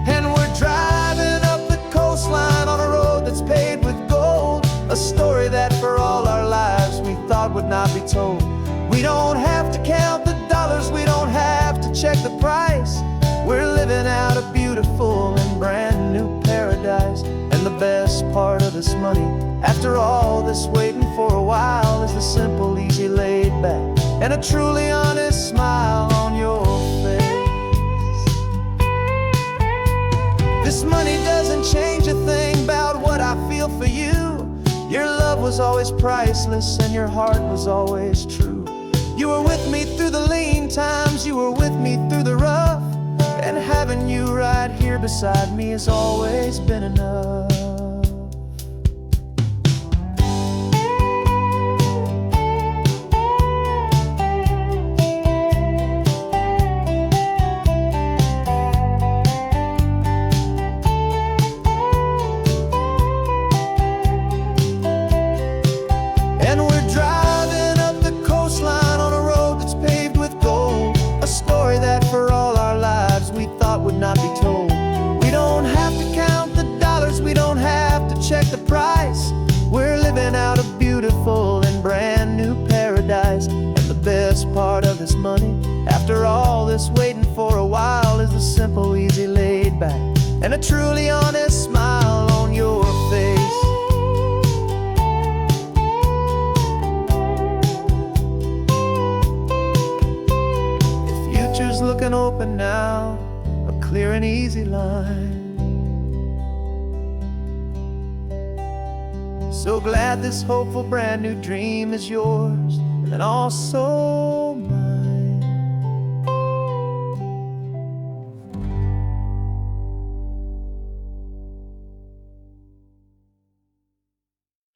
And we're driving up the coastline on a road that's paved with gold, a story that for all our lives we thought would not be told. We don't have to count the dollars, we don't have to check the price. We're living out a beautiful and brand new paradise. And the best part of this money, after all this waiting for a while, is the simple, easy, laid back, and a truly honest smile on your face. This money doesn't change a thing about what I feel for you. Your love was always priceless and your heart was always true. You were with me through the lean times, you were with me through the rough, and having you right here beside me has always been enough. And we're driving up the coastline on a road that's paved with gold, a story that for all our lives we thought would not be told. We don't have to count the dollars, we don't have to check the price. We're living out a beautiful and brand new paradise. And the best part of this money, after all this waiting for a while, is the simple, easy, laid back, and a truly honest smile on your face. The future's looking open now, a clear and easy line. So glad this hopeful brand new dream is yours, and also